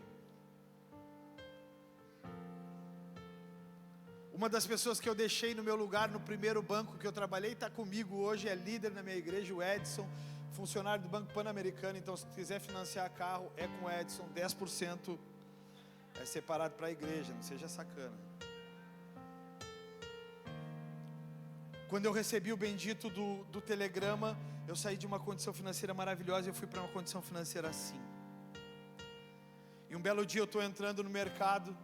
Uma das pessoas que eu deixei no meu lugar no primeiro banco que eu trabalhei está comigo hoje, é líder na minha igreja, o Edson, funcionário do Banco Pan-Americano. Então, se quiser financiar carro, é com o Edson, 10% é separado para a igreja, não seja sacana. Quando eu recebi o bendito do telegrama, eu saí de uma condição financeira maravilhosa e eu fui para uma condição financeira assim. E um belo dia eu estou entrando no mercado,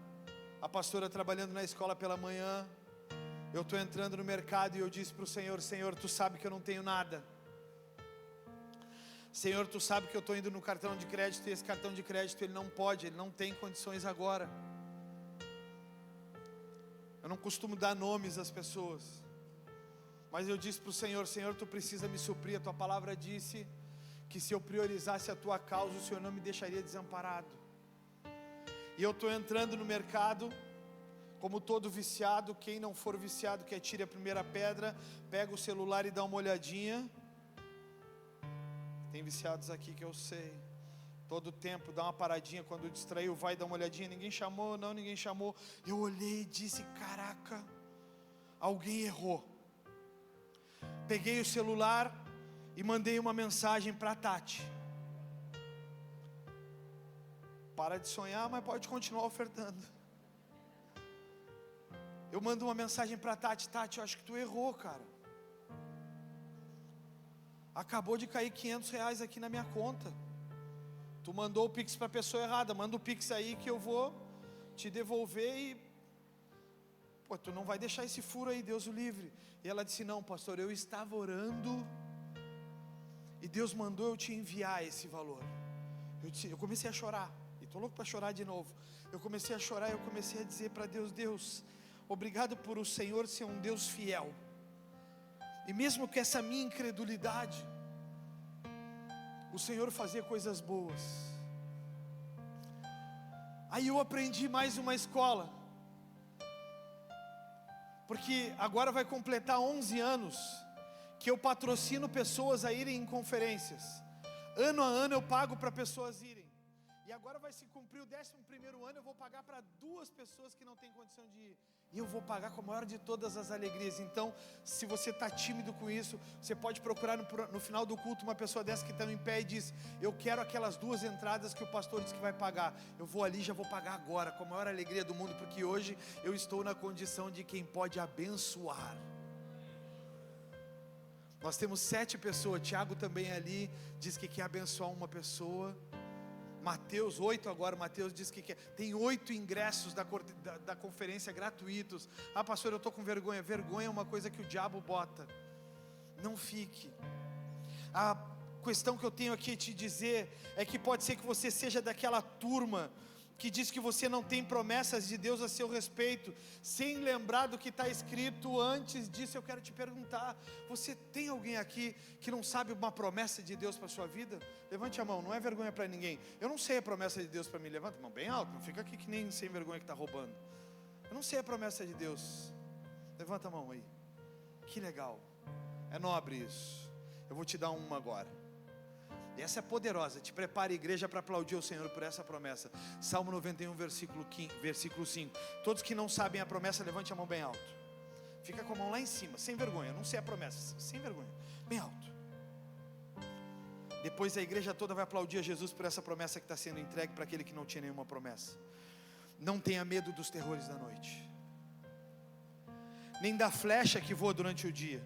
a pastora trabalhando na escola pela manhã, eu estou entrando no mercado e eu disse para o Senhor: Senhor, Tu sabe que eu não tenho nada. Senhor, Tu sabe que eu estou indo no cartão de crédito e esse cartão de crédito ele não tem condições agora. Eu não costumo dar nomes às pessoas, mas eu disse para o Senhor: Senhor, Tu precisa me suprir. A Tua palavra disse que se eu priorizasse a Tua causa, o Senhor não me deixaria desamparado. E eu estou entrando no mercado, como todo viciado. Quem não for viciado, que atire a primeira pedra. Pega o celular e dá uma olhadinha. Tem viciados aqui que eu sei. Todo tempo dá uma paradinha, quando distraiu vai dar uma olhadinha. Ninguém chamou, não, ninguém chamou. Eu olhei e disse: caraca, alguém errou. Peguei o celular e mandei uma mensagem para a Tati: para de sonhar, mas pode continuar ofertando. Eu mando uma mensagem para a Tati: Tati, eu acho que tu errou, cara. Acabou de cair R$500 aqui na minha conta. Tu mandou o Pix para a pessoa errada. Manda o Pix aí que eu vou te devolver e... Pô, tu não vai deixar esse furo aí, Deus o livre. E ela disse: não, pastor, eu estava orando e Deus mandou eu te enviar esse valor. Eu comecei a chorar. E estou louco para chorar de novo. Eu comecei a chorar e eu comecei a dizer para Deus: Deus, obrigado por o Senhor ser um Deus fiel. E mesmo com essa minha incredulidade, o Senhor fazia coisas boas. Aí eu aprendi mais uma escola, porque agora vai completar 11 anos que eu patrocino pessoas a irem em conferências. Ano a ano eu pago para pessoas irem. E agora vai se cumprir o 11º ano, eu vou pagar para 2 pessoas que não têm condição de ir. E eu vou pagar com a maior de todas as alegrias. Então, se você está tímido com isso, você pode procurar no final do culto uma pessoa dessa que está em pé e diz: eu quero aquelas 2 entradas que o pastor disse que vai pagar. Eu vou ali e já vou pagar agora, com a maior alegria do mundo, porque hoje eu estou na condição de quem pode abençoar. Nós temos 7 pessoas, Tiago também ali, diz que quer abençoar uma pessoa. Mateus 8 agora, Mateus diz que tem 8 ingressos da conferência gratuitos. Ah, pastor, eu estou com vergonha. Vergonha é uma coisa que o diabo bota. Não fique. A questão que eu tenho aqui a te dizer é que pode ser que você seja daquela turma que diz que você não tem promessas de Deus a seu respeito, sem lembrar do que está escrito. Antes disso eu quero te perguntar, você tem alguém aqui que não sabe uma promessa de Deus para a sua vida? Levante a mão, não é vergonha para ninguém. Eu não sei a promessa de Deus para mim. Levanta a mão bem alto, não fica aqui que nem sem vergonha que está roubando. Eu não sei a promessa de Deus. Levanta a mão aí. Que legal, é nobre isso. Eu vou te dar uma agora. Essa é poderosa. Te prepare, igreja, para aplaudir o Senhor por essa promessa. Salmo 91, versículo 5. Todos que não sabem a promessa, levante a mão bem alto. Fica com a mão lá em cima, sem vergonha. Não sei a promessa, sem vergonha, bem alto. Depois a igreja toda vai aplaudir a Jesus por essa promessa que está sendo entregue para aquele que não tinha nenhuma promessa. Não tenha medo dos terrores da noite, nem da flecha que voa durante o dia.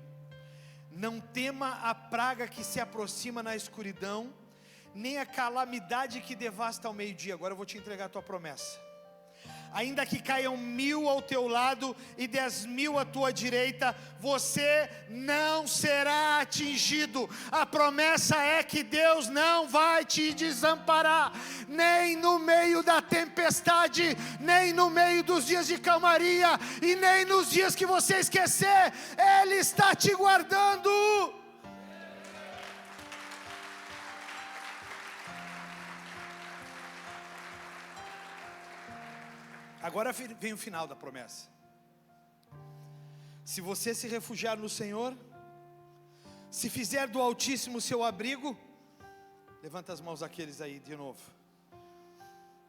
Não tema a praga que se aproxima na escuridão, nem a calamidade que devasta ao meio-dia. Agora eu vou te entregar a tua promessa. Ainda que caiam 1000 ao teu lado e 10.000 à tua direita, você não será atingido. A promessa é que Deus não vai te desamparar, nem no meio da tempestade, nem no meio dos dias de calmaria, e nem nos dias que você esquecer. Ele está te guardando. Agora vem o final da promessa. Se você se refugiar no Senhor, se fizer do Altíssimo seu abrigo, levanta as mãos aqueles aí de novo.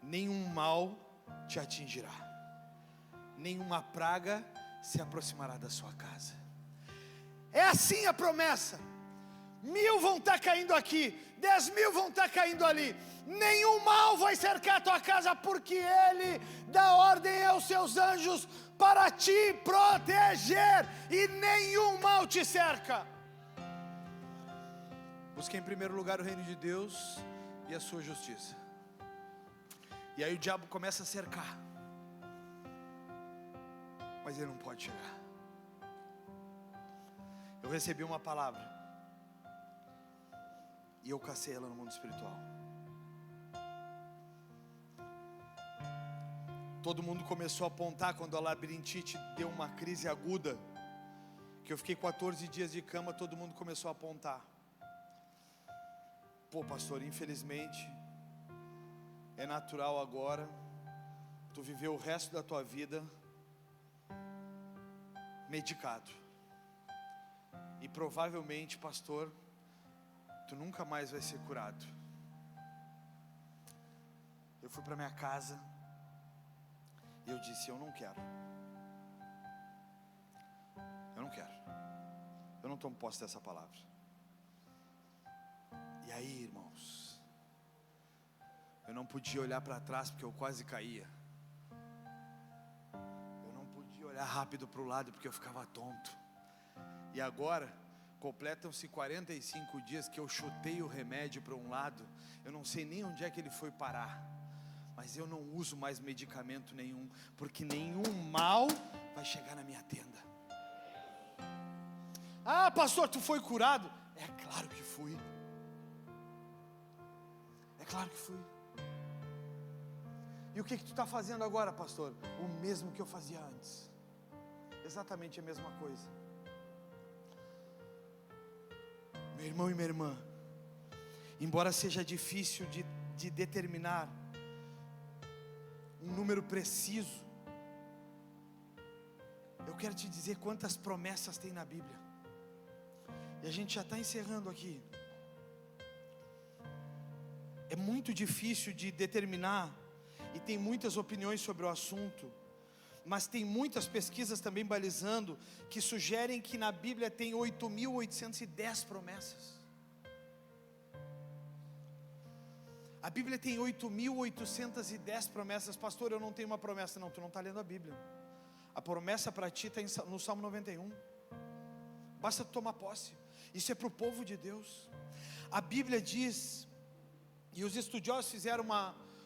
Nenhum mal te atingirá, nenhuma praga se aproximará da sua casa. É assim a promessa. 1000 vão estar caindo aqui, 10.000 vão estar caindo ali. Nenhum mal vai cercar a tua casa, porque Ele dá ordem aos seus anjos para te proteger, e nenhum mal te cerca. Busque em primeiro lugar o reino de Deus e a sua justiça, e aí o diabo começa a cercar, mas ele não pode chegar. Eu recebi uma palavra e eu cacei ela no mundo espiritual. Todo mundo começou a apontar quando a labirintite deu uma crise aguda, que eu fiquei 14 dias de cama. Todo mundo começou a apontar. Pô, pastor, infelizmente é natural agora tu viver o resto da tua vida medicado, e provavelmente, pastor, tu nunca mais vai ser curado. Eu fui para minha casa e eu disse: eu não quero. Eu não quero. Eu não tomo posse dessa palavra. E aí, irmãos, eu não podia olhar para trás porque eu quase caía. Eu não podia olhar rápido para o lado porque eu ficava tonto. E agora completam-se 45 dias que eu chutei o remédio para um lado. Eu não sei nem onde é que ele foi parar, mas eu não uso mais medicamento nenhum, porque nenhum mal vai chegar na minha tenda. Ah, pastor, tu foi curado? É claro que fui. É claro que fui. E o que tu está fazendo agora, pastor? O mesmo que eu fazia antes. Exatamente a mesma coisa. Meu irmão e minha irmã, embora seja difícil de determinar um número preciso, eu quero te dizer quantas promessas tem na Bíblia. E a gente já está encerrando aqui. É muito difícil de determinar, e tem muitas opiniões sobre o assunto, mas tem muitas pesquisas também balizando, que sugerem que na Bíblia tem 8.810 promessas. A Bíblia tem 8.810 promessas. Pastor, eu não tenho uma promessa. Não, tu não está lendo a Bíblia. A promessa para ti está no Salmo 91. Basta tu tomar posse. Isso é para o povo de Deus. A Bíblia diz E os estudiosos fizeram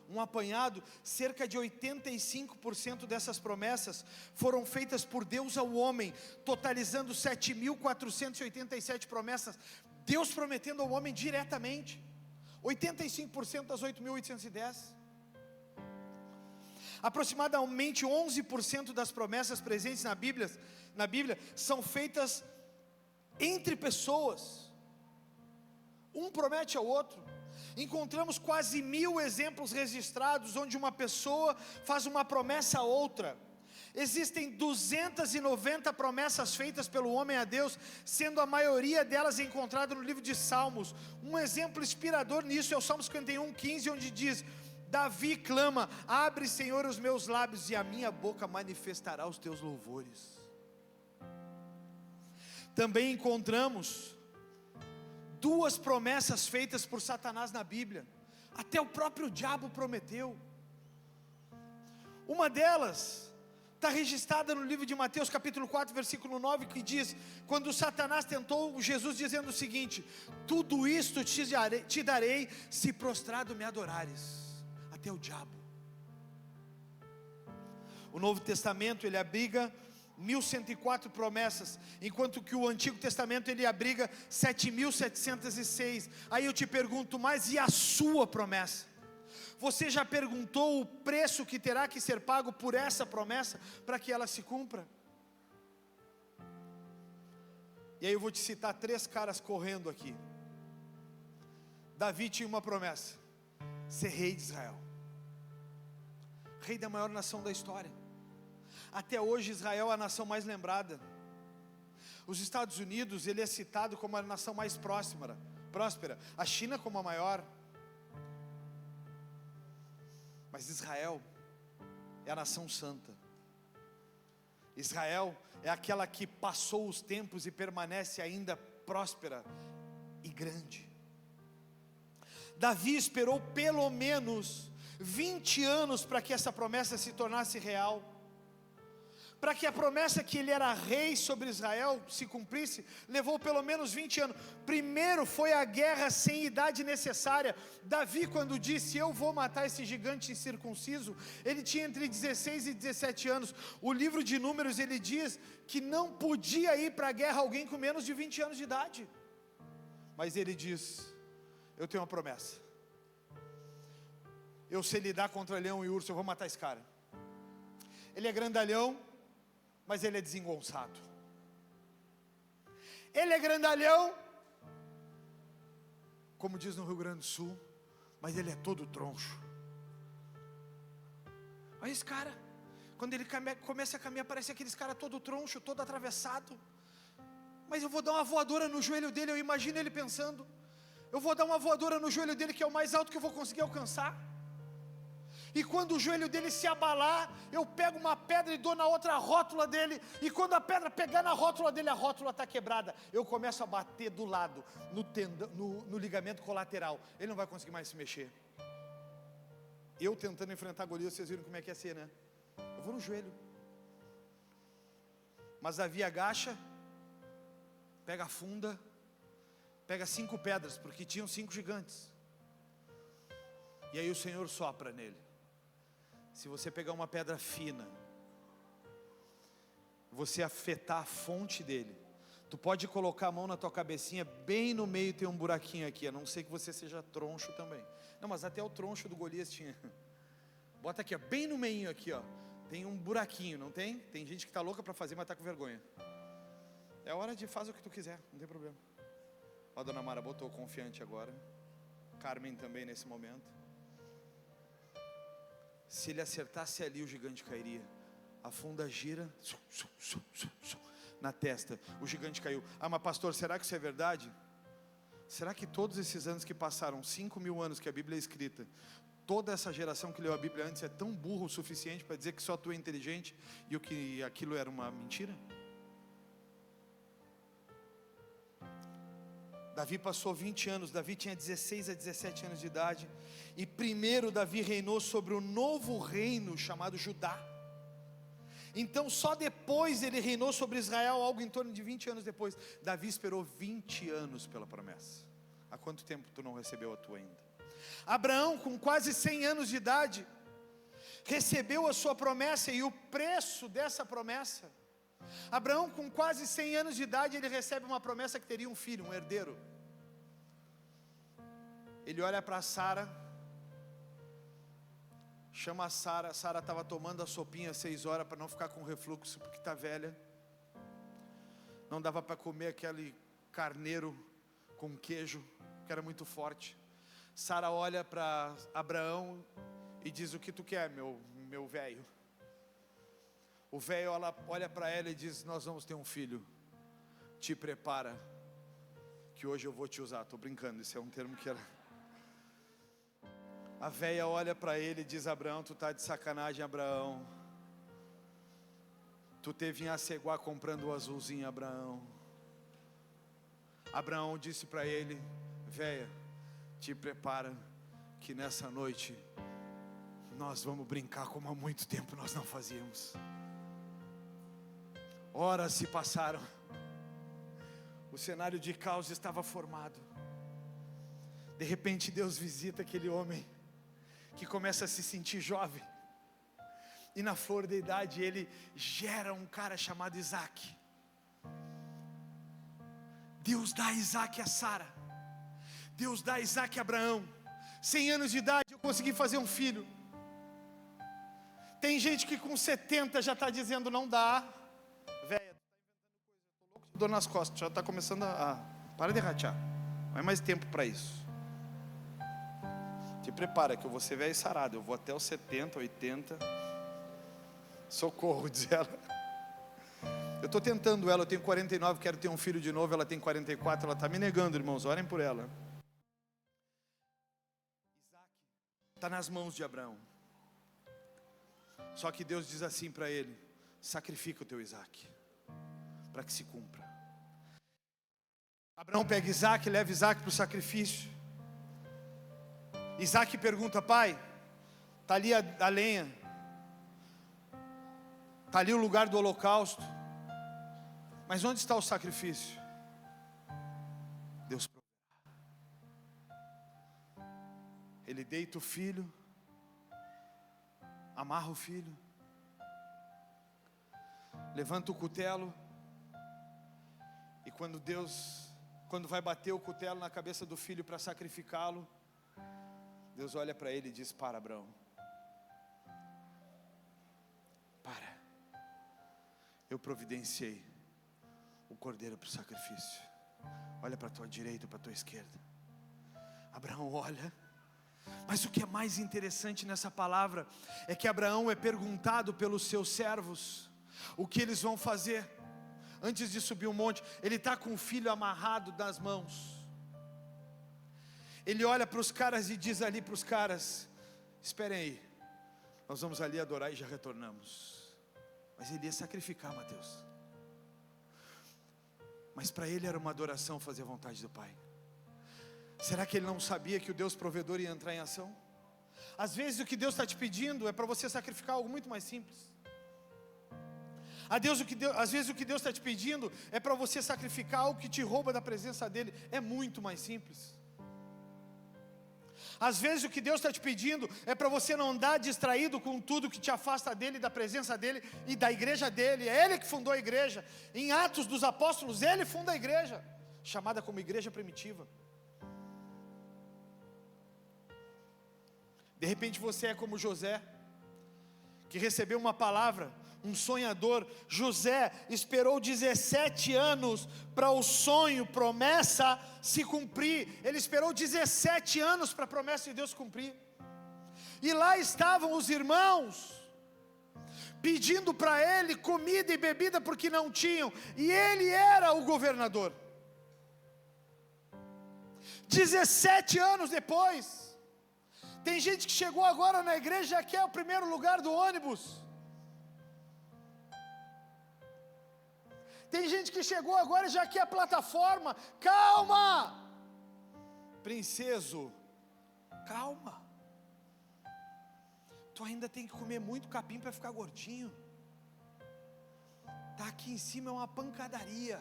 um apanhado. Cerca de 85% dessas promessas foram feitas por Deus ao homem, totalizando 7.487 promessas. Deus prometendo ao homem diretamente. 85% das 8.810. Aproximadamente 11% das promessas presentes na Bíblia são feitas entre pessoas. Um promete ao outro. Encontramos quase 1.000 exemplos registrados onde uma pessoa faz uma promessa a outra. Existem 290 promessas feitas pelo homem a Deus, sendo a maioria delas encontrada no livro de Salmos. Um exemplo inspirador nisso é o Salmo 51:15, onde diz: Davi clama: abre, Senhor, os meus lábios, e a minha boca manifestará os teus louvores. Também encontramos 2 promessas feitas por Satanás na Bíblia. Até o próprio diabo prometeu. Uma delas está registrada no livro de Mateus capítulo 4, versículo 9, que diz: quando Satanás tentou Jesus dizendo o seguinte: tudo isto te darei se prostrado me adorares. Até o diabo. O Novo Testamento ele abriga 1.104 promessas, enquanto que o Antigo Testamento ele abriga 7.706. Aí eu te pergunto, mas e a sua promessa? Você já perguntou o preço que terá que ser pago por essa promessa para que ela se cumpra? E aí eu vou te citar 3 caras correndo aqui. Davi tinha uma promessa: ser rei de Israel, rei da maior nação da história. Até hoje Israel é a nação mais lembrada. Os Estados Unidos ele é citado como a nação mais próspera, a China como a maior. Mas Israel é a nação santa. Israel é aquela que passou os tempos e permanece ainda próspera e grande. Davi esperou pelo menos 20 anos para que essa promessa se tornasse real. Para que a promessa que ele era rei sobre Israel se cumprisse, levou pelo menos 20 anos. Primeiro foi a guerra sem idade necessária. Davi, quando disse: eu vou matar esse gigante incircunciso, ele tinha entre 16 e 17 anos. O livro de Números ele diz que não podia ir para a guerra alguém com menos de 20 anos de idade. Mas ele diz: eu tenho uma promessa, eu sei lidar contra leão e urso, eu vou matar esse cara. Ele é grandalhão, mas ele é desengonçado. Ele é grandalhão, como diz no Rio Grande do Sul, mas ele é todo troncho. Olha esse cara, quando ele começa a caminhar, parece aqueles caras todo troncho, todo atravessado. Mas eu vou dar uma voadora no joelho dele. Eu imagino ele pensando: eu vou dar uma voadora no joelho dele, que é o mais alto que eu vou conseguir alcançar. E quando o joelho dele se abalar, eu pego uma pedra e dou na outra rótula dele. E quando a pedra pegar na rótula dele, a rótula está quebrada. Eu começo a bater do lado, no ligamento colateral. Ele não vai conseguir mais se mexer. Eu tentando enfrentar Golias, vocês viram como é que ia ser, né? Eu vou no joelho. Mas Davi agacha, pega a funda, pega 5 pedras, porque tinham 5 gigantes. E aí o Senhor sopra nele. Se você pegar uma pedra fina, você afetar a fonte dele, tu pode colocar a mão na tua cabecinha, bem no meio tem um buraquinho aqui, a não ser que você seja troncho também. Não, mas até o troncho do Golias tinha. Bota aqui, ó, bem no meio aqui, ó, tem um buraquinho, não tem? Tem gente que está louca para fazer, mas está com vergonha. É hora de fazer o que tu quiser, não tem problema. Ó, a dona Mara botou confiante agora. Carmen também nesse momento. Se ele acertasse ali, o gigante cairia. A funda gira na testa, o gigante caiu. Ah, mas pastor, será que isso é verdade? Será que todos esses anos que passaram, 5.000 anos que a Bíblia é escrita, toda essa geração que leu a Bíblia antes é tão burro o suficiente para dizer que só tu é inteligente e o que aquilo era uma mentira? Davi passou 20 anos, Davi tinha 16 a 17 anos de idade, e primeiro Davi reinou sobre o novo reino chamado Judá. Então só depois ele reinou sobre Israel, algo em torno de 20 anos depois. Davi esperou 20 anos pela promessa. Há quanto tempo tu não recebeu a tua ainda? Abraão, com quase 100 anos de idade, recebeu a sua promessa e o preço dessa promessa. Abraão, com quase 100 anos de idade, ele recebe uma promessa que teria um filho, um herdeiro. Ele olha para Sara, chama a Sara. Sara estava tomando a sopinha às 6 horas para não ficar com refluxo, porque está velha. Não dava para comer aquele carneiro com queijo, que era muito forte. Sara olha para Abraão e diz: o que tu quer, meu velho? O velho olha para ela e diz: nós vamos ter um filho, te prepara, que hoje eu vou te usar. Estou brincando, isso é um termo que era... A velha olha para ele e diz: Abraão, tu está de sacanagem, Abraão. Tu teve em Aceguá comprando o azulzinho, Abraão. Abraão disse para ele: velha, te prepara, que nessa noite nós vamos brincar como há muito tempo nós não fazíamos. Horas se passaram, o cenário de caos estava formado. De repente Deus visita aquele homem, que começa a se sentir jovem, e na flor da idade ele gera um cara chamado Isaac. Deus dá Isaac a Sara, Deus dá Isaac a Abraão. 100 anos de idade eu consegui fazer um filho. Tem gente que com 70 já está dizendo: não dá. Velho, estou louco de dor nas costas, já está começando para de ratear, não é mais tempo para isso. Te prepara que eu vou ser velho e sarado, eu vou até os 70, 80. Socorro, diz ela. Eu estou tentando ela, eu tenho 49, quero ter um filho de novo. Ela tem 44, ela está me negando, irmãos, orem por ela. Isaac está nas mãos de Abraão. Só que Deus diz assim para ele: sacrifica o teu Isaac, para que se cumpra. Abraão pega Isaac, leva Isaac para o sacrifício. Isaac pergunta: pai, está ali a lenha, está ali o lugar do holocausto, mas onde está o sacrifício? Deus proverá. Ele deita o filho, amarra o filho, levanta o cutelo, e quando vai bater o cutelo na cabeça do filho para sacrificá-lo, Deus olha para ele e diz: para, Abraão, para, eu providenciei o cordeiro para o sacrifício. Olha para a tua direita, para a tua esquerda. Abraão olha, mas o que é mais interessante nessa palavra é que Abraão é perguntado pelos seus servos o que eles vão fazer antes de subir o monte. Ele está com o filho amarrado nas mãos. Ele olha para os caras e diz ali para os caras: esperem aí, nós vamos ali adorar e já retornamos. Mas ele ia sacrificar, Mateus. Mas para ele era uma adoração fazer a vontade do Pai. Será que ele não sabia que o Deus provedor ia entrar em ação? Às vezes o que Deus está te pedindo é para você sacrificar algo muito mais simples. Às vezes o que Deus está te pedindo é para você sacrificar algo que te rouba da presença dEle. É muito mais simples. Às vezes o que Deus está te pedindo é para você não andar distraído com tudo que te afasta dEle, da presença dEle e da igreja dEle. É Ele que fundou a igreja. Em Atos dos Apóstolos, Ele funda a igreja, chamada como igreja primitiva. De repente você é como José, que recebeu uma palavra, um sonhador. José esperou 17 anos para o sonho, promessa se cumprir. Ele esperou 17 anos para a promessa de Deus cumprir. E lá estavam os irmãos pedindo para ele comida e bebida porque não tinham, e ele era o governador. 17 anos depois, tem gente que chegou agora na igreja e já quer o primeiro lugar do ônibus. Tem gente que chegou agora e já quer a plataforma. Calma, princeso, calma. Tu ainda tem que comer muito capim para ficar gordinho. Tá aqui em cima é uma pancadaria.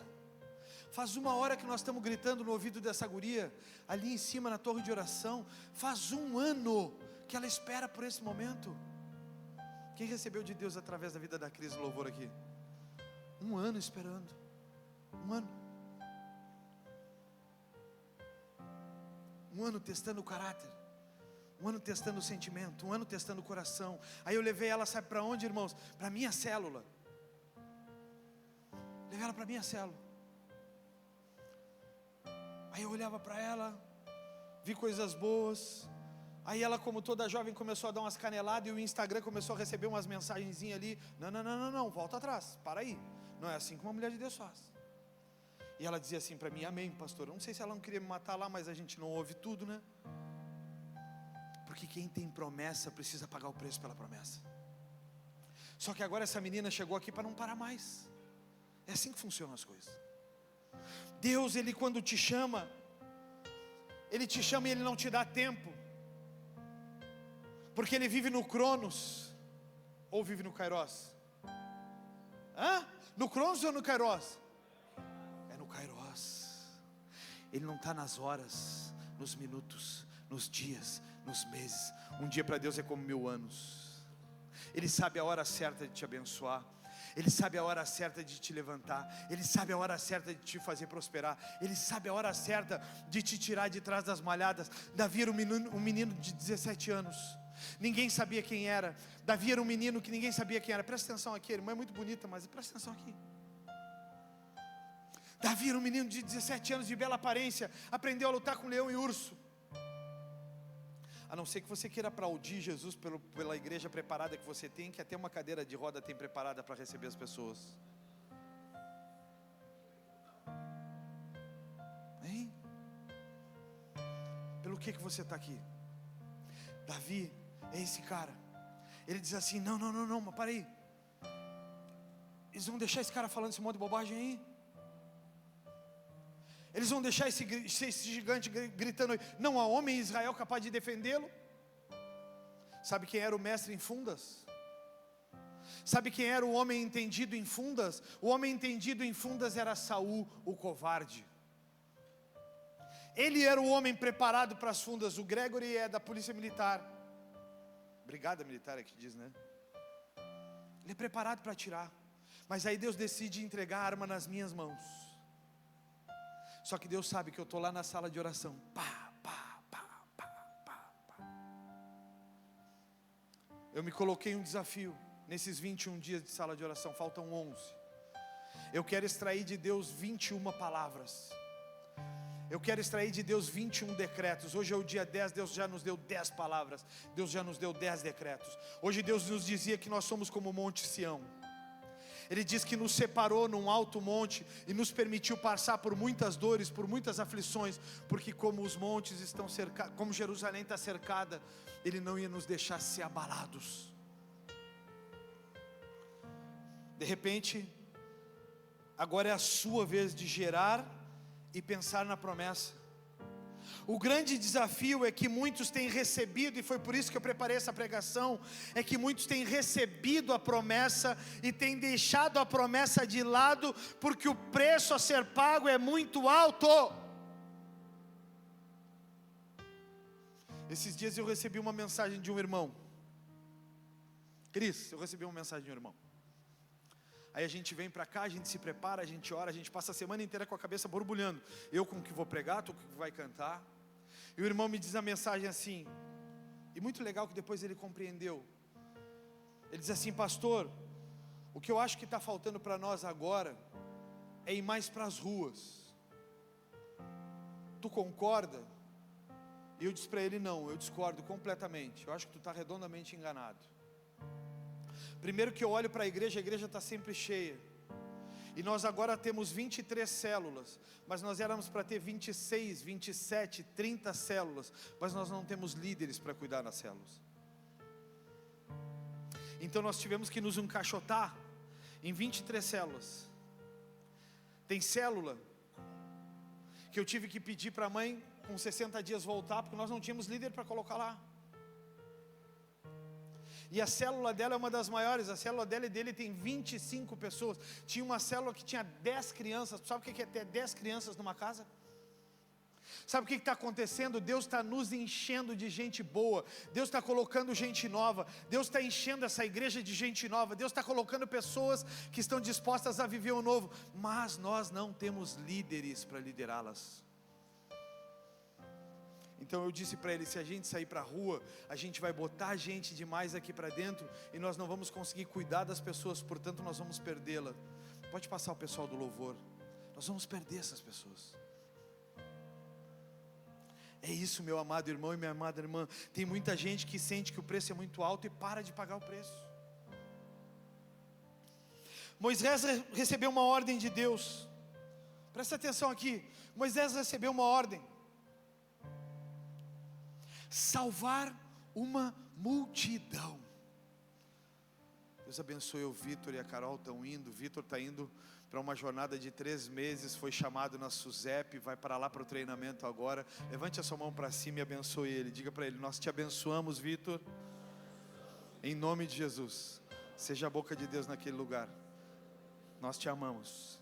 Faz 1 hora que nós estamos gritando no ouvido dessa guria, ali em cima na torre de oração. Faz 1 ano que ela espera por esse momento. Quem recebeu de Deus através da vida da Cris no louvor aqui? 1 ano esperando. 1 ano. 1 ano testando o caráter. 1 ano testando o sentimento. 1 ano testando o coração. Aí eu levei ela, sabe para onde, irmãos? Para a minha célula. Levei ela para a minha célula. Aí eu olhava para ela, vi coisas boas. Aí ela, como toda jovem, começou a dar umas caneladas. E o Instagram começou a receber umas mensagenzinhas ali. Não, volta atrás, para aí. Não é assim que uma mulher de Deus faz. E ela dizia assim para mim: amém, pastor. Eu não sei se ela não queria me matar lá, mas a gente não ouve tudo, né? Porque quem tem promessa precisa pagar o preço pela promessa. Só que agora essa menina chegou aqui para não parar mais. É assim que funcionam as coisas. Deus, Ele quando te chama, Ele te chama e Ele não te dá tempo. Porque Ele vive no Cronos, ou vive no Kairos? No Cronos ou no Kairos? É no Kairos. Ele não está nas horas, nos minutos, nos dias, nos meses. Um dia para Deus é como 1000 anos. Ele sabe a hora certa de te abençoar. Ele sabe a hora certa de te levantar. Ele sabe a hora certa de te fazer prosperar. Ele sabe a hora certa de te tirar de trás das malhadas. Davi era um menino de 17 anos. Ninguém sabia quem era. Davi era um menino que ninguém sabia quem era. Presta atenção aqui, a irmã é muito bonita, mas presta atenção aqui. Davi era um menino de 17 anos, de bela aparência. Aprendeu a lutar com leão e urso. A não ser que você queira aplaudir Jesus pela igreja preparada que você tem, que até uma cadeira de roda tem preparada para receber as pessoas. Hein? Pelo que você está aqui? Davi é esse cara. Ele diz assim: não, mas para aí. Eles vão deixar esse cara falando esse monte de bobagem aí? Eles vão deixar esse gigante gritando: não há homem em Israel capaz de defendê-lo? Sabe quem era o mestre em fundas? Sabe quem era o homem entendido em fundas? O homem entendido em fundas era Saul, o covarde. Ele era o homem preparado para as fundas. O Gregory é da polícia militar, brigada militar é que diz, né? Ele é preparado para atirar. Mas aí Deus decide entregar a arma nas minhas mãos. Só que Deus sabe que eu estou lá na sala de oração. Eu me coloquei um desafio. Nesses 21 dias de sala de oração, faltam 11. Eu quero extrair de Deus 21 palavras. Eu quero extrair de Deus 21 decretos. Hoje é o dia 10, Deus já nos deu 10 palavras. Deus já nos deu 10 decretos. Hoje Deus nos dizia que nós somos como o Monte Sião. Ele diz que nos separou num alto monte e nos permitiu passar por muitas dores, por muitas aflições, porque como os montes estão cercados, como Jerusalém está cercada, Ele não ia nos deixar ser abalados. De repente, agora é a sua vez de gerar e pensar na promessa. O grande desafio é que muitos têm recebido, e foi por isso que eu preparei essa pregação, é que muitos têm recebido a promessa e têm deixado a promessa de lado, porque o preço a ser pago é muito alto. Esses dias eu recebi uma mensagem de um irmão. Cris, eu recebi uma mensagem de um irmão. Aí a gente vem para cá, a gente se prepara, a gente ora, a gente passa a semana inteira com a cabeça borbulhando. Eu com o que vou pregar, tu com o que vai cantar. E o irmão me diz a mensagem assim, e muito legal que depois ele compreendeu. Ele diz assim: pastor, o que eu acho que está faltando para nós agora é ir mais para as ruas. Tu concorda? E eu disse para ele: não, eu discordo completamente. Eu acho que tu está redondamente enganado. Primeiro que eu olho para a igreja está sempre cheia. E nós agora temos 23 células, mas nós éramos para ter 26, 27, 30 células, mas nós não temos líderes para cuidar das células. Então nós tivemos que nos encaixotar em 23 células. Tem célula que eu tive que pedir para a mãe com 60 dias voltar, porque nós não tínhamos líder para colocar lá. E a célula dela é uma das maiores. A célula dela e dele tem 25 pessoas. Tinha uma célula que tinha 10 crianças. Sabe o que é ter 10 crianças numa casa? Sabe o que está acontecendo? Deus está nos enchendo de gente boa. Deus está colocando gente nova. Deus está enchendo essa igreja de gente nova. Deus está colocando pessoas que estão dispostas a viver o novo. Mas nós não temos líderes para liderá-las. Então eu disse para ele, se a gente sair para a rua, a gente vai botar gente demais aqui para dentro e nós não vamos conseguir cuidar das pessoas, portanto nós vamos perdê-la. Pode passar o pessoal do louvor. Nós vamos perder essas pessoas. É isso, meu amado irmão e minha amada irmã. Tem muita gente que sente que o preço é muito alto e para de pagar o preço. Moisés recebeu uma ordem de Deus. Presta atenção aqui. Moisés recebeu uma ordem: salvar uma multidão. Deus abençoe o Vitor e a Carol estão indo. O Vitor está indo para uma jornada de 3 meses, foi chamado na SUSEP, vai para lá para o treinamento agora. Levante a sua mão para cima e abençoe ele. Diga para ele: nós te abençoamos, Vitor, em nome de Jesus. Seja a boca de Deus naquele lugar. Nós te amamos.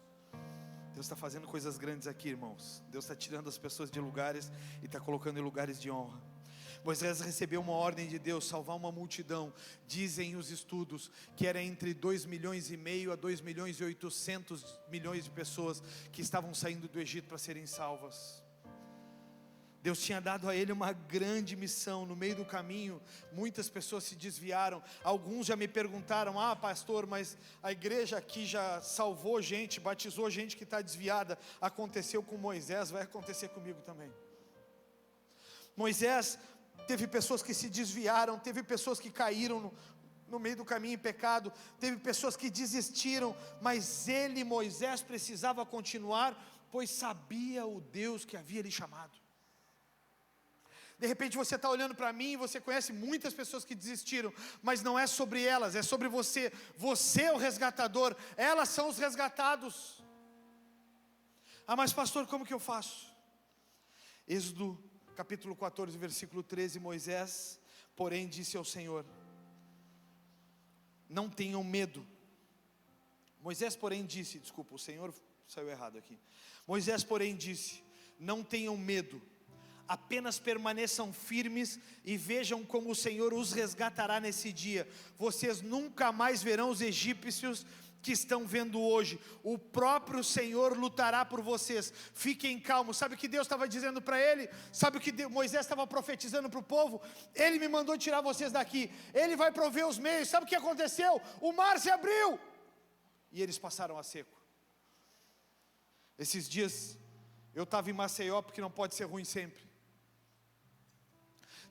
Deus está fazendo coisas grandes aqui, irmãos. Deus está tirando as pessoas de lugares e está colocando em lugares de honra. Moisés recebeu uma ordem de Deus, salvar uma multidão. Dizem os estudos que era entre 2,5 milhões a 2,8 milhões de pessoas que estavam saindo do Egito para serem salvas. Deus tinha dado a ele uma grande missão. No meio do caminho, muitas pessoas se desviaram. Alguns já me perguntaram: pastor, mas a igreja aqui já salvou gente, batizou gente que está desviada. Aconteceu com Moisés, vai acontecer comigo também. Moisés teve pessoas que se desviaram, teve pessoas que caíram no meio do caminho em pecado, teve pessoas que desistiram, mas ele, Moisés, precisava continuar, pois sabia o Deus que havia lhe chamado. De repente você está olhando para mim e você conhece muitas pessoas que desistiram, mas não é sobre elas, é sobre você. Você é o resgatador, elas são os resgatados. Mas pastor, como que eu faço? Êxodo capítulo 14, versículo 13, Moisés, porém, disse ao Senhor: não tenham medo. Moisés, porém, disse, desculpa, o Senhor saiu errado aqui. Moisés, porém, disse: não tenham medo, apenas permaneçam firmes e vejam como o Senhor os resgatará nesse dia. Vocês nunca mais verão os egípcios que estão vendo hoje. O próprio Senhor lutará por vocês. Fiquem calmos. Sabe o que Deus estava dizendo para ele? Sabe o que Moisés estava profetizando para o povo? Ele me mandou tirar vocês daqui. Ele vai prover os meios. Sabe o que aconteceu? O mar se abriu e eles passaram a seco. Esses dias eu estava em Maceió, porque não pode ser ruim sempre.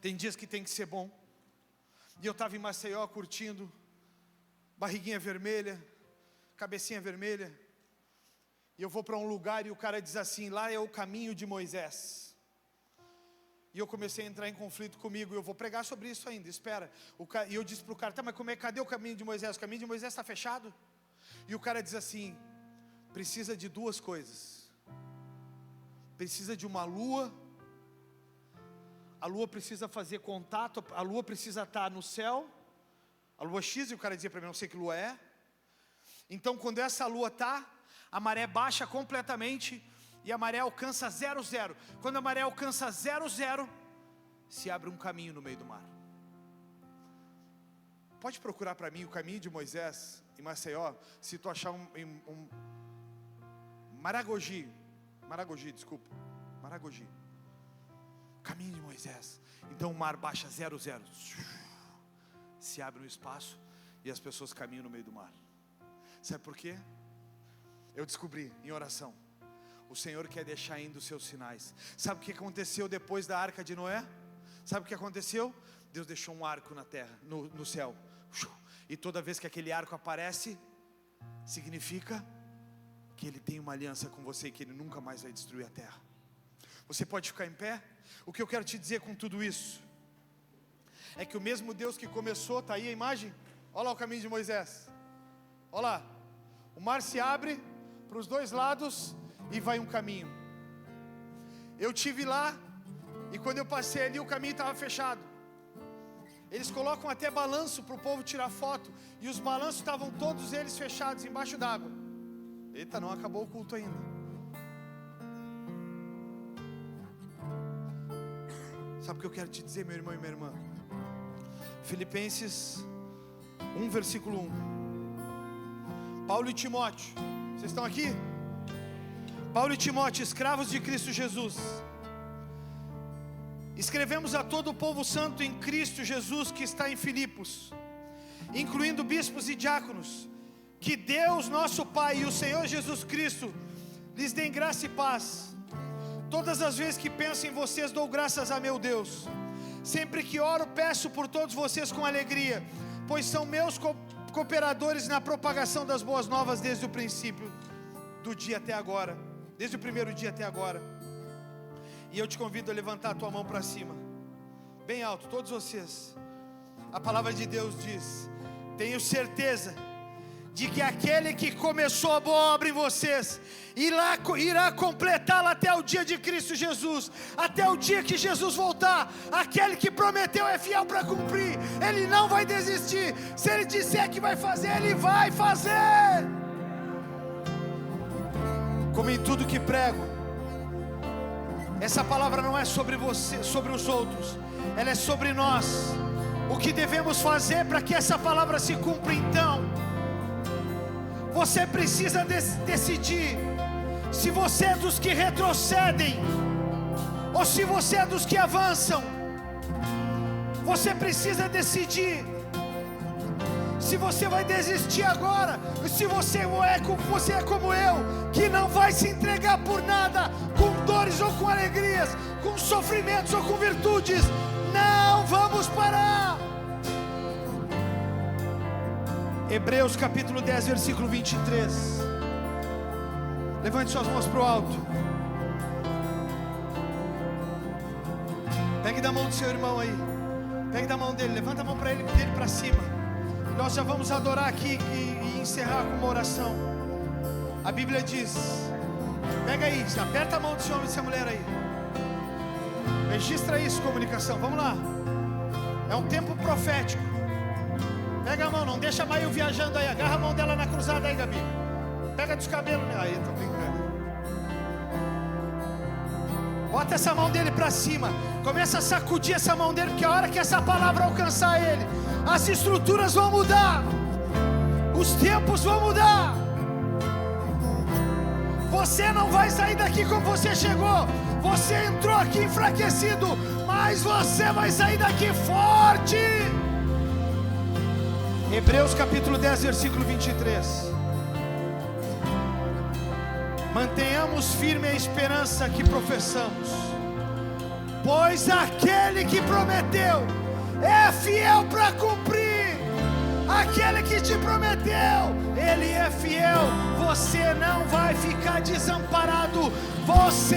Tem dias que tem que ser bom. E eu estava em Maceió curtindo, barriguinha vermelha, cabecinha vermelha, e eu vou para um lugar e o cara diz assim: lá é o caminho de Moisés. E eu comecei a entrar em conflito comigo. Eu vou pregar sobre isso ainda, espera. E eu disse para o cara: tá, mas cadê o caminho de Moisés? O caminho de Moisés está fechado. E o cara diz assim: precisa de 2 coisas. Precisa de uma lua. A lua precisa fazer contato. A lua precisa estar no céu. A lua X, e o cara dizia para mim: não sei que lua é. Então quando essa lua está, a maré baixa completamente e a maré alcança 0,0. Quando a maré alcança 0,0, se abre um caminho no meio do mar. Pode procurar para mim o caminho de Moisés em Maceió. Se tu achar um Maragogi, caminho de Moisés. Então o mar baixa 0,0, se abre um espaço e as pessoas caminham no meio do mar. Sabe por quê? Eu descobri em oração: o Senhor quer deixar indo os seus sinais. Sabe o que aconteceu depois da arca de Noé? Sabe o que aconteceu? Deus deixou um arco na terra, no céu. E toda vez que aquele arco aparece, significa que Ele tem uma aliança com você e que Ele nunca mais vai destruir a terra. Você pode ficar em pé? O que eu quero te dizer com tudo isso é que o mesmo Deus que começou, está aí a imagem? Olha lá o caminho de Moisés. Olha lá, o mar se abre para os 2 lados e vai um caminho. Eu estive lá e quando eu passei ali o caminho estava fechado. Eles colocam até balanço para o povo tirar foto. E os balanços estavam todos eles fechados embaixo d'água. Eita, não acabou o culto ainda. Sabe o que eu quero te dizer, meu irmão e minha irmã? Filipenses 1, versículo 1. Paulo e Timóteo, vocês estão aqui? Paulo e Timóteo, escravos de Cristo Jesus. Escrevemos a todo o povo santo em Cristo Jesus que está em Filipos, incluindo bispos e diáconos. Que Deus nosso Pai e o Senhor Jesus Cristo lhes dêem graça e paz. Todas as vezes que penso em vocês, dou graças a meu Deus. Sempre que oro, peço por todos vocês com alegria, pois são meus cooperadores na propagação das boas novas desde o princípio do dia até agora, desde o primeiro dia até agora. E eu te convido a levantar a tua mão para cima, bem alto, todos vocês. A palavra de Deus diz: tenho certeza de que aquele que começou a boa obra em vocês irá completá-la até o dia de Cristo Jesus, até o dia que Jesus voltar. Aquele que prometeu é fiel para cumprir, Ele não vai desistir. Se Ele disser que vai fazer, Ele vai fazer. Como em tudo que prego, essa palavra não é sobre você, sobre os outros, ela é sobre nós. O que devemos fazer para que essa palavra se cumpra então? Você precisa decidir se você é dos que retrocedem ou se você é dos que avançam. Você precisa decidir se você vai desistir agora, se você é como eu, que não vai se entregar por nada, com dores ou com alegrias, com sofrimentos ou com virtudes. Não vamos parar. Hebreus capítulo 10, versículo 23. Levante suas mãos para o alto. Pegue da mão do seu irmão aí. Pegue da mão dele, levanta a mão para ele, dele para cima. Nós já vamos adorar aqui e encerrar com uma oração. A Bíblia diz: pega aí, aperta a mão desse homem e dessa mulher aí. Registra isso, comunicação, vamos lá. É um tempo profético. Pega a mão, não deixa mais eu viajando aí. Agarra a mão dela na cruzada aí, Gabi. Pega dos cabelos, né? Aí, tô brincando. Bota essa mão dele para cima. Começa a sacudir essa mão dele, porque a hora que essa palavra alcançar ele, as estruturas vão mudar, os tempos vão mudar. Você não vai sair daqui como você chegou. Você entrou aqui enfraquecido, mas você vai sair daqui forte. Hebreus capítulo 10, versículo 23. Mantenhamos firme a esperança que professamos, pois aquele que prometeu é fiel para cumprir. Aquele que te prometeu, Ele é fiel. Você não vai ficar desamparado. Você